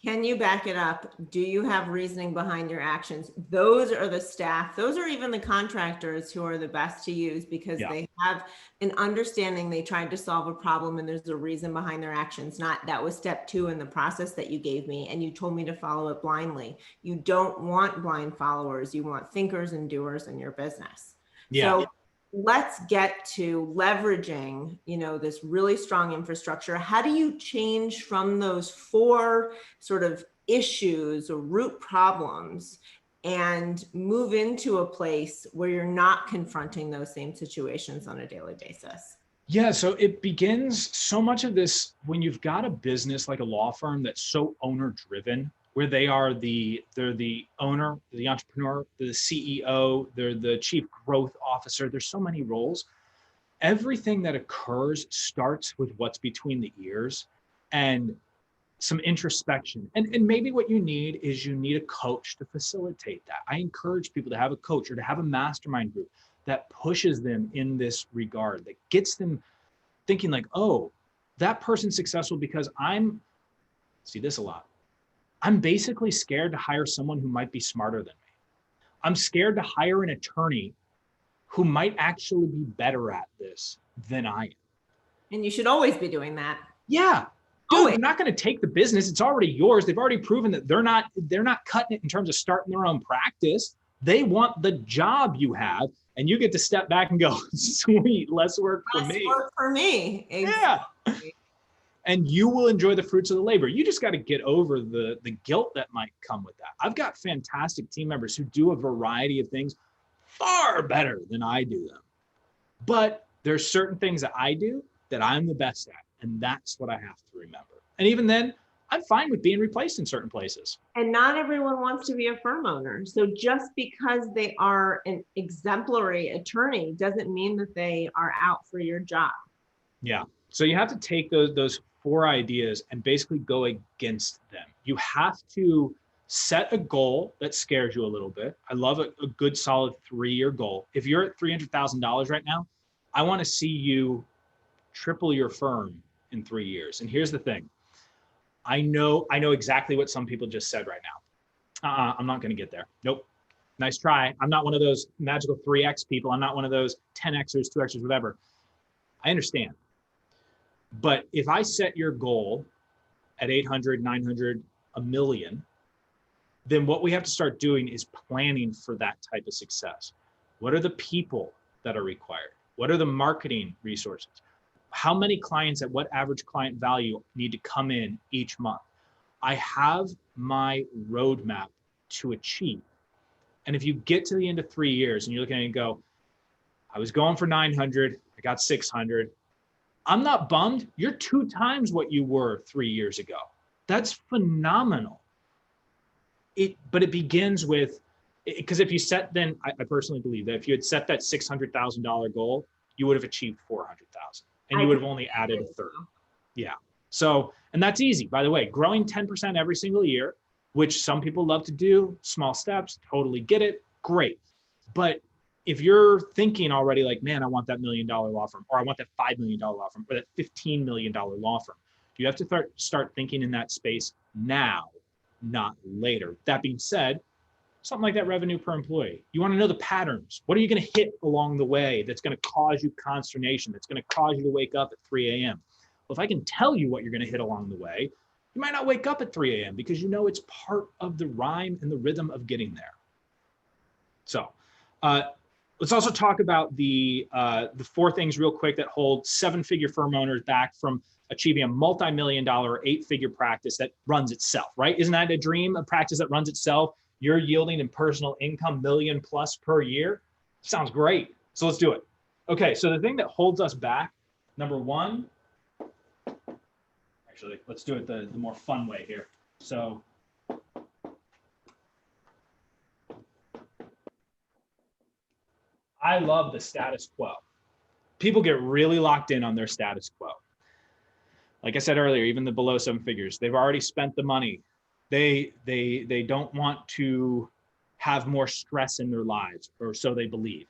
Can you back it up? Do you have reasoning behind your actions? Those are the staff. Those are even the contractors who are the best to use because they have an understanding. They tried to solve a problem and there's a reason behind their actions. Not that was step 2 in the process that you gave me and you told me to follow it blindly. You don't want blind followers. You want thinkers and doers in your business. So let's get to leveraging, this really strong infrastructure. How do you change from those 4 sort of issues or root problems and move into a place where you're not confronting those same situations on a daily basis? Yeah, so it begins so much of this when you've got a business like a law firm that's so owner driven, where they're the owner, the entrepreneur, the CEO, they're the chief growth officer. There's so many roles. Everything that occurs starts with what's between the ears and some introspection. And maybe what you need is you need a coach to facilitate that. I encourage people to have a coach or to have a mastermind group that pushes them in this regard, that gets them thinking like, oh, that person's successful because see this a lot. I'm basically scared to hire someone who might be smarter than me. I'm scared to hire an attorney who might actually be better at this than I am. And you should always be doing that. Yeah. Dude, Always. they're not going to take the business. It's already yours. They've already proven that they're not cutting it in terms of starting their own practice. They want the job you have, and you get to step back and go, sweet, less work for me. Less work for me. Exactly. Yeah. And you will enjoy the fruits of the labor. You just got to get over the guilt that might come with that. I've got fantastic team members who do a variety of things far better than I do them. But there's certain things that I do that I'm the best at. And that's what I have to remember. And even then, I'm fine with being replaced in certain places. And not everyone wants to be a firm owner. So just because they are an exemplary attorney doesn't mean that they are out for your job. Yeah. So you have to take those 4 ideas and basically go against them. You have to set a goal that scares you a little bit. I love a good solid 3-year goal. If you're at $300,000 right now, I want to see you triple your firm in 3 years. And here's the thing. I know exactly what some people just said right now. I'm not going to get there. Nope. Nice try. I'm not one of those magical 3X people. I'm not one of those 10Xers, 2Xers, whatever. I understand. But if I set your goal at 800, 900, a million, then what we have to start doing is planning for that type of success. What are the people that are required? What are the marketing resources? How many clients at what average client value need to come in each month? I have my roadmap to achieve. And if you get to the end of 3 years and you're looking at it and go, I was going for 900, I got 600. I'm not bummed. You're 2 times what you were 3 years ago. That's phenomenal. But it begins with, because if you set, then I personally believe that if you had set that $600,000 goal, you would have achieved 400,000 and you would have only added a third. Yeah. So, and that's easy, by the way, growing 10% every single year, which some people love to do, small steps, totally get it. Great. But if you're thinking already like, man, I want that $1 million law firm, or I want that $5 million law firm, or that $15 million law firm, you have to start thinking in that space now, not later. That being said, something like that revenue per employee, you want to know the patterns. What are you going to hit along the way that's going to cause you consternation, that's going to cause you to wake up at 3 a.m.? Well, if I can tell you what you're going to hit along the way, you might not wake up at 3 a.m. because you know it's part of the rhyme and the rhythm of getting there. So let's also talk about the 4 things real quick that hold 7-figure firm owners back from achieving a multi-million-dollar 8-figure practice that runs itself, right? Isn't that a dream, a practice that runs itself? You're yielding in personal income $1 million+ per year. Sounds great. So let's do it. Okay, so the thing that holds us back, number 1, actually, let's do it the more fun way here. So I love the status quo. People get really locked in on their status quo. Like I said earlier, even the below 7 figures, they've already spent the money. They don't want to have more stress in their lives, or so they believe.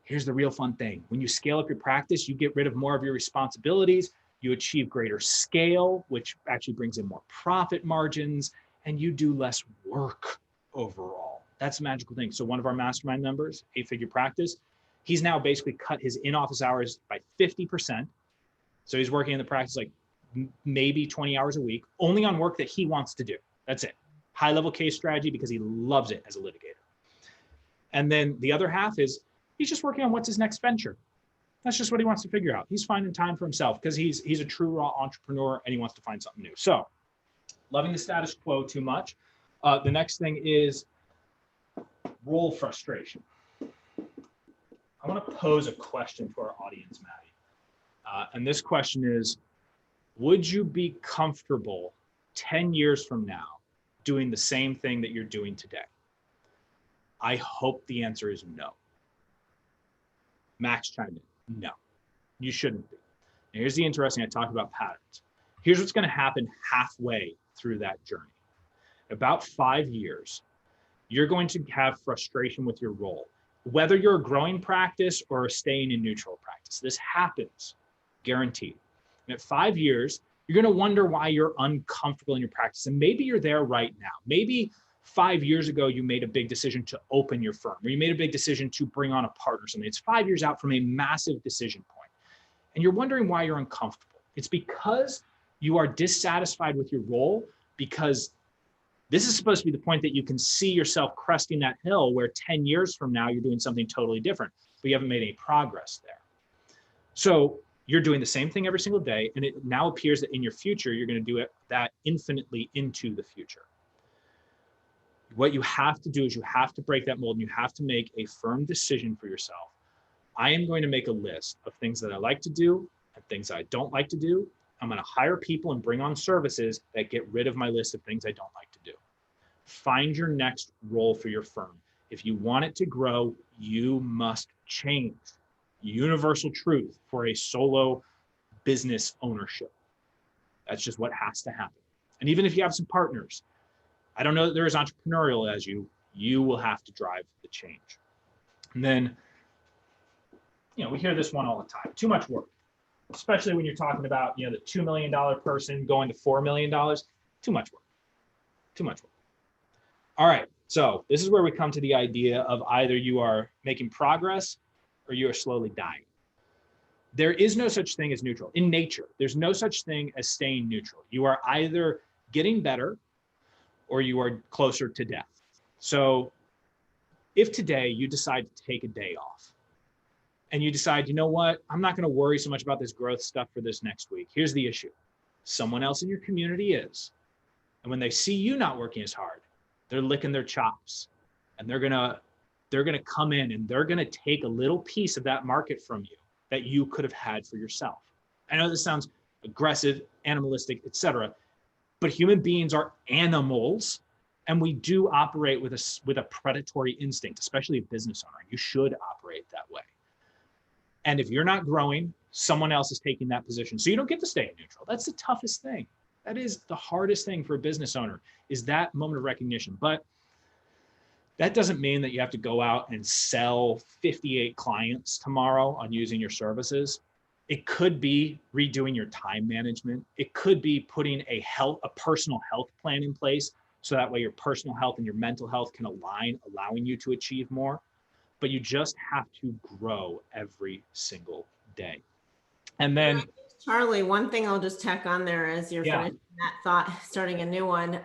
Here's the real fun thing. When you scale up your practice, you get rid of more of your responsibilities, you achieve greater scale, which actually brings in more profit margins, and you do less work overall. That's the magical thing. So one of our mastermind members, 8-figure practice, he's now basically cut his in-office hours by 50%. So he's working in the practice like maybe 20 hours a week, only on work that he wants to do. That's it. High-level case strategy because he loves it as a litigator. And then the other half is he's just working on what's his next venture. That's just what he wants to figure out. He's finding time for himself because he's a true raw entrepreneur and he wants to find something new. So loving the status quo too much. The next thing is role frustration. I want to pose a question to our audience, Maddy. And this question is, would you be comfortable 10 years from now doing the same thing that you're doing today? I hope the answer is no. Max chimed in. No, you shouldn't be. And here's the interesting, I talked about patterns. Here's what's going to happen halfway through that journey. About 5 years, you're going to have frustration with your role, whether you're a growing practice or staying in neutral practice. This happens, guaranteed. And at 5 years, You're going to wonder why you're uncomfortable in your practice. And maybe you're there right now. Maybe 5 years ago, you made a big decision to open your firm, or you made a big decision to bring on a partner or something. It's 5 years out from a massive decision point. And you're wondering why you're uncomfortable. It's because you are dissatisfied with your role, because this is supposed to be the point that you can see yourself cresting that hill where 10 years from now, you're doing something totally different, but you haven't made any progress there. So you're doing the same thing every single day. And it now appears that in your future, you're going to do that infinitely into the future. What you have to do is you have to break that mold, and you have to make a firm decision for yourself. I am going to make a list of things that I like to do and things I don't like to do. I'm going to hire people and bring on services that get rid of my list of things I don't like to do. Find your next role for your firm. If you want it to grow, you must change. Universal truth for a solo business ownership. That's just what has to happen. And even if you have some partners, I don't know that they're as entrepreneurial as you will have to drive the change. And then, we hear this one all the time, too much work, especially when you're talking about, the $2 million person going to $4 million, too much work, too much work. All right, so this is where we come to the idea of either you are making progress or you are slowly dying. There is no such thing as neutral. In nature, there's no such thing as staying neutral. You are either getting better or you are closer to death. So if today you decide to take a day off and you decide, you know what, I'm not going to worry so much about this growth stuff for this next week. Here's the issue. Someone else in your community is. And when they see you not working as hard, they're licking their chops, and they're gonna come in and they're gonna take a little piece of that market from you that you could have had for yourself. I know this sounds aggressive, animalistic, etc., but human beings are animals, and we do operate with a predatory instinct, especially a business owner. You should operate that way. And if you're not growing, someone else is taking that position. So you don't get to stay neutral. That's the toughest thing. That is the hardest thing for a business owner, is that moment of recognition. But that doesn't mean that you have to go out and sell 58 clients tomorrow on using your services. It could be redoing your time management. It could be putting a personal health plan in place, so that way your personal health and your mental health can align, allowing you to achieve more. But you just have to grow every single day. And then, Charlie, one thing I'll just tack on there as you're finishing that thought, starting a new one.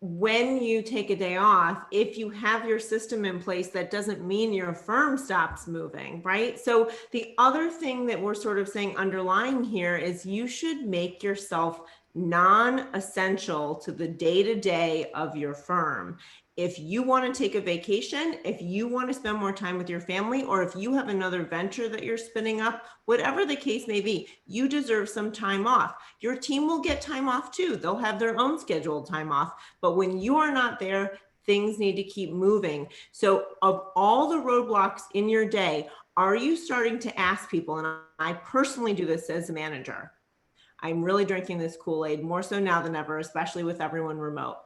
When you take a day off, if you have your system in place, that doesn't mean your firm stops moving, right? So the other thing that we're sort of saying underlying here is you should make yourself non-essential to the day-to-day of your firm. If you want to take a vacation, if you want to spend more time with your family, or if you have another venture that you're spinning up, whatever the case may be, you deserve some time off. Your team will get time off too. They'll have their own scheduled time off. But when you are not there, things need to keep moving. So of all the roadblocks in your day, are you starting to ask people, and I personally do this as a manager, I'm really drinking this Kool-Aid more so now than ever, especially with everyone remote.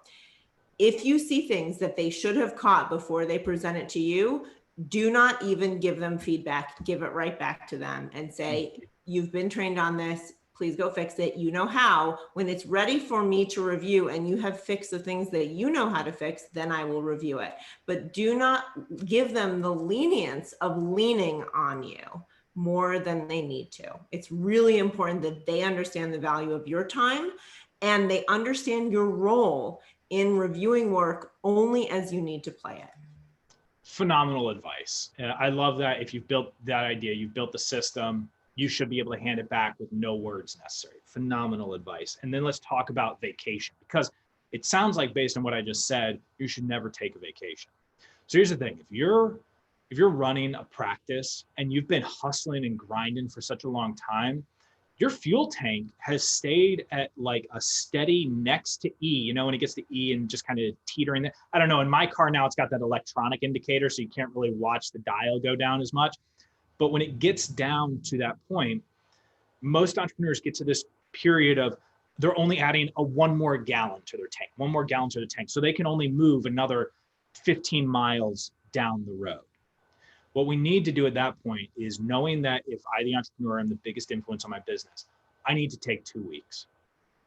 If you see things that they should have caught before they present it to you, do not even give them feedback. Give it right back to them and say, you've been trained on this. Please go fix it. You know how. When it's ready for me to review and you have fixed the things that you know how to fix, then I will review it. But do not give them the lenience of leaning on you more than they need to. It's really important that they understand the value of your time and they understand your role in reviewing work only as you need to play it. Phenomenal advice. I love that. If you've built that idea, you've built the system, you should be able to hand it back with no words necessary. Phenomenal advice. And then let's talk about vacation, because it sounds like, based on what I just said, you should never take a vacation. So here's the thing. If you're running a practice and you've been hustling and grinding for such a long time, your fuel tank has stayed at like a steady next to E, when it gets to E and just kind of teetering there. I don't know, in my car now, it's got that electronic indicator, so you can't really watch the dial go down as much. But when it gets down to that point, most entrepreneurs get to this period of they're only adding one more gallon to their tank. So they can only move another 15 miles down the road. What we need to do at that point is knowing that if I, the entrepreneur, am the biggest influence on my business, I need to take 2 weeks.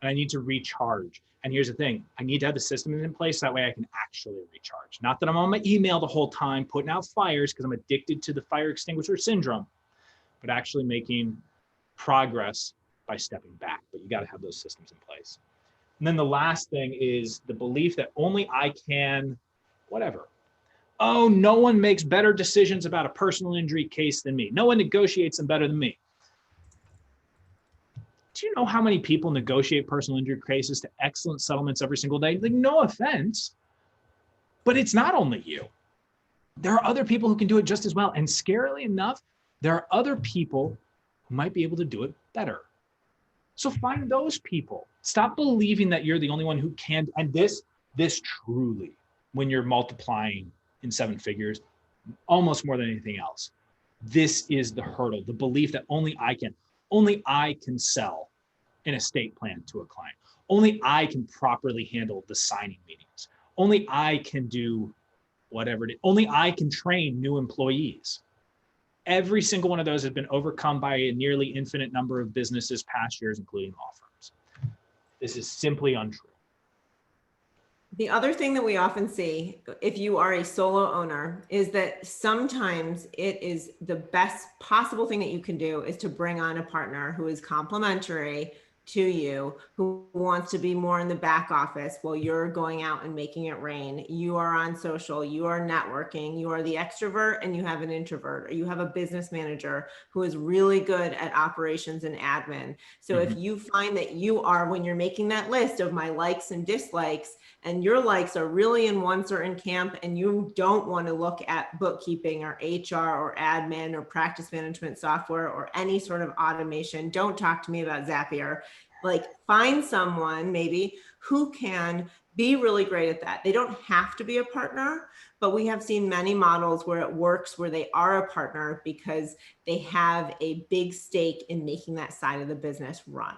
and I need to recharge. And here's the thing, I need to have the system in place that way I can actually recharge. Not that I'm on my email the whole time putting out fires because I'm addicted to the fire extinguisher syndrome, but actually making progress by stepping back. But you got to have those systems in place. And then the last thing is the belief that only I can, whatever. Oh, no one makes better decisions about a personal injury case than me. No one negotiates them better than me. Do you know how many people negotiate personal injury cases to excellent settlements every single day? Like, no offense, but it's not only you. There are other people who can do it just as well. And scarily enough, there are other people who might be able to do it better. So find those people. Stop believing that you're the only one who can. And this truly, when you're multiplying in 7 figures, almost more than anything else, this is the hurdle, the belief that only I can sell an estate plan to a client. Only I can properly handle the signing meetings. Only I can do whatever it is. Only I can train new employees. Every single one of those has been overcome by a nearly infinite number of businesses past years, including law firms. This is simply untrue. The other thing that we often see, if you are a solo owner, is that sometimes it is the best possible thing that you can do is to bring on a partner who is complementary to you, who wants to be more in the back office while you're going out and making it rain. You are on social, you are networking, you are the extrovert and you have an introvert, or you have a business manager who is really good at operations and admin. So if you find that you are, when you're making that list of my likes and dislikes, and your likes are really in one certain camp and you don't want to look at bookkeeping or HR or admin or practice management software or any sort of automation, don't talk to me about Zapier. Like, find someone maybe who can be really great at that. They don't have to be a partner, but we have seen many models where it works, where they are a partner because they have a big stake in making that side of the business run.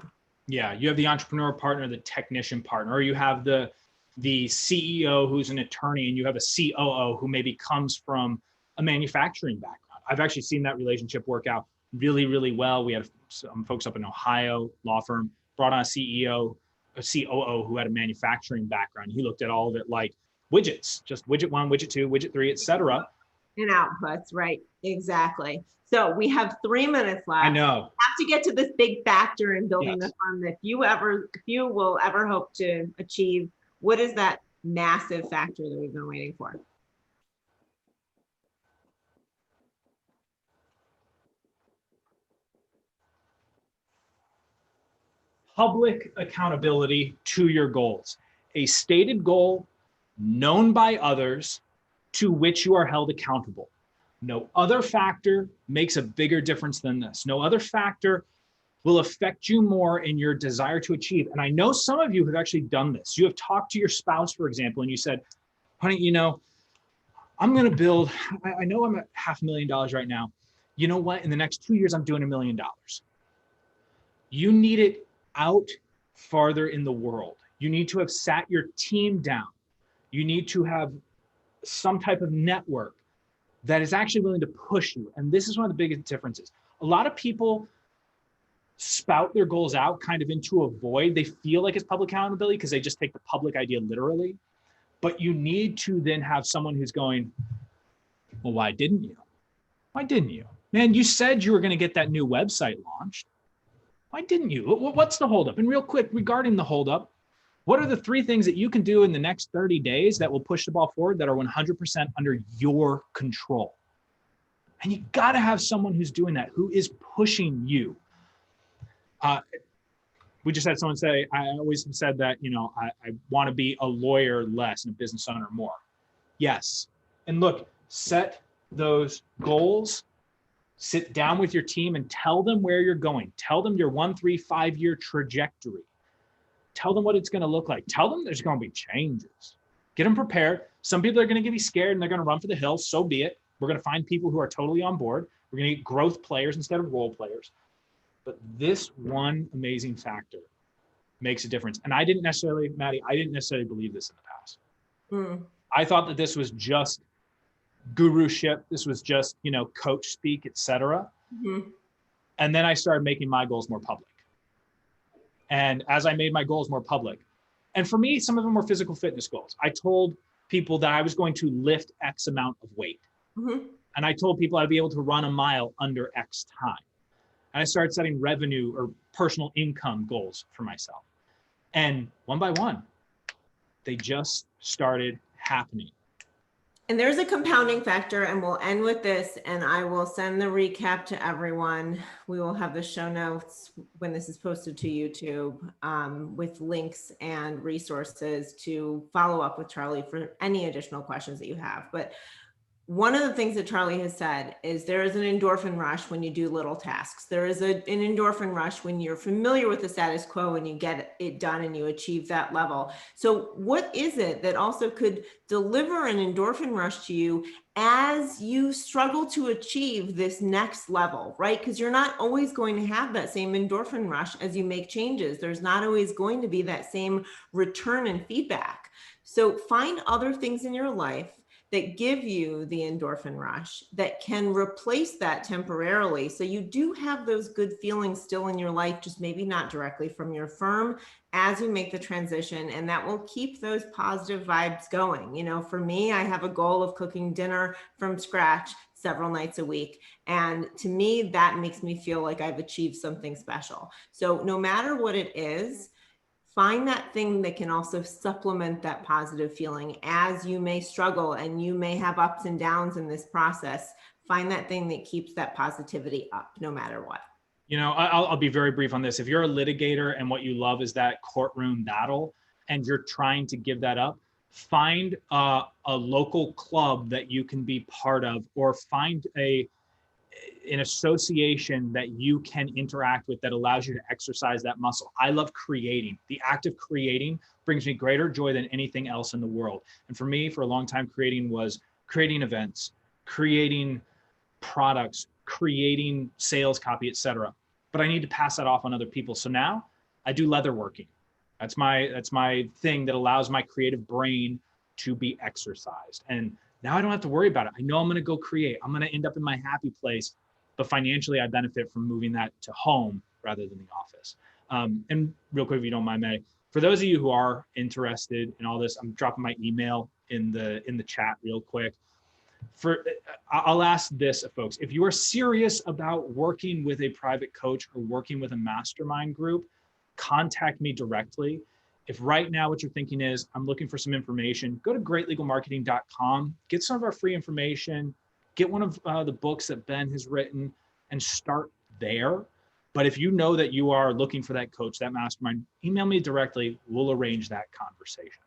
Yeah, you have the entrepreneur partner, the technician partner, or you have the CEO who's an attorney, and you have a COO who maybe comes from a manufacturing background. I've actually seen that relationship work out really, really well. We had some folks up in Ohio, law firm, brought on a COO who had a manufacturing background. He looked at all of it like widgets, just widget 1, widget 2, widget 3, etc. And outputs, right? Exactly. So we have 3 minutes left. I know. We have to get to this big factor in building the firm that if you will ever hope to achieve. What is that massive factor that we've been waiting for? Public accountability to your goals. A stated goal known by others to which you are held accountable. No other factor makes a bigger difference than this. No other factor will affect you more in your desire to achieve. And I know some of you have actually done this. You have talked to your spouse, for example, and you said, honey, I'm going to build, I know I'm at $500,000 right now. You know what? In the next 2 years, I'm doing $1 million. You need it out farther in the world. You need to have sat your team down. You need to have some type of network that is actually willing to push you. And this is one of the biggest differences. A lot of people spout their goals out kind of into a void. They feel like it's public accountability because they just take the public idea literally. But you need to then have someone who's going, well, why didn't you? Why didn't you? Man, you said you were going to get that new website launched. Why didn't you? What's the holdup? And real quick, regarding the holdup, what are the 3 things that you can do in the next 30 days that will push the ball forward that are 100% under your control? And you got to have someone who's doing that, who is pushing you. We just had someone say, I always said that, I want to be a lawyer less and a business owner more. Yes. And look, set those goals, sit down with your team and tell them where you're going. Tell them your 1, 3, 5 year trajectory. Tell them what it's going to look like. Tell them there's going to be changes. Get them prepared. Some people are going to get scared and they're going to run for the hills. So be it. We're going to find people who are totally on board. We're going to get growth players instead of role players. But this one amazing factor makes a difference. And Maddy, I didn't necessarily believe this in the past. I thought that this was just guruship. This was just, coach speak, etc. And then I started making my goals more public. And as I made my goals more public, and for me, some of them were physical fitness goals. I told people that I was going to lift X amount of weight. And I told people I'd be able to run a mile under X time. And I started setting revenue or personal income goals for myself. And one by one, they just started happening. And there's a compounding factor, and we'll end with this, and I will send the recap to everyone. We will have the show notes when this is posted to YouTube with links and resources to follow up with Charley for any additional questions that you have. But one of the things that Charley has said is there is an endorphin rush when you do little tasks. There is an endorphin rush when you're familiar with the status quo and you get it done and you achieve that level. So what is it that also could deliver an endorphin rush to you as you struggle to achieve this next level, right? Because you're not always going to have that same endorphin rush as you make changes. There's not always going to be that same return and feedback. So find other things in your life that give you the endorphin rush that can replace that temporarily. So you do have those good feelings still in your life, just maybe not directly from your firm as you make the transition, and that will keep those positive vibes going. You know, for me, I have a goal of cooking dinner from scratch several nights a week. And to me, that makes me feel like I've achieved something special. So no matter what it is, find that thing that can also supplement that positive feeling as you may struggle and you may have ups and downs in this process. Find that thing that keeps that positivity up no matter what. You know, I'll be very brief on this. If you're a litigator and what you love is that courtroom battle and you're trying to give that up, find a local club that you can be part of, or find an association that you can interact with that allows you to exercise that muscle. I love creating. The act of creating brings me greater joy than anything else in the world. And for me, for a long time, creating was creating events, creating products, creating sales copy, etc. But I need to pass that off on other people. So now I do leather working. That's my thing that allows my creative brain to be exercised. And now I don't have to worry about it. I know I'm going to go create. I'm going to end up in my happy place, but financially I benefit from moving that to home rather than the office. And real quick, if you don't mind, Maddy, for those of you who are interested in all this, I'm dropping my email in the chat real quick. I'll ask this, folks. If you are serious about working with a private coach or working with a mastermind group, contact me directly. If right now what you're thinking is, I'm looking for some information, go to greatlegalmarketing.com, get some of our free information, get one of the books that Ben has written, and start there. But if you know that you are looking for that coach, that mastermind, email me directly. We'll arrange that conversation.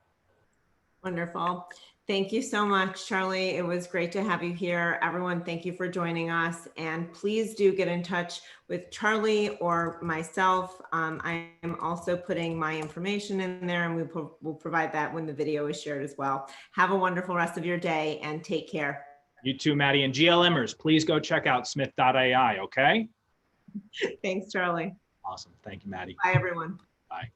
Wonderful. Thank you so much, Charley. It was great to have you here. Everyone, thank you for joining us. And please do get in touch with Charley or myself. I am also putting my information in there, and we'll provide that when the video is shared as well. Have a wonderful rest of your day and take care. You too, Maddy. And GLMers, please go check out Smith.ai, okay? Thanks, Charley. Awesome. Thank you, Maddy. Bye, everyone. Bye.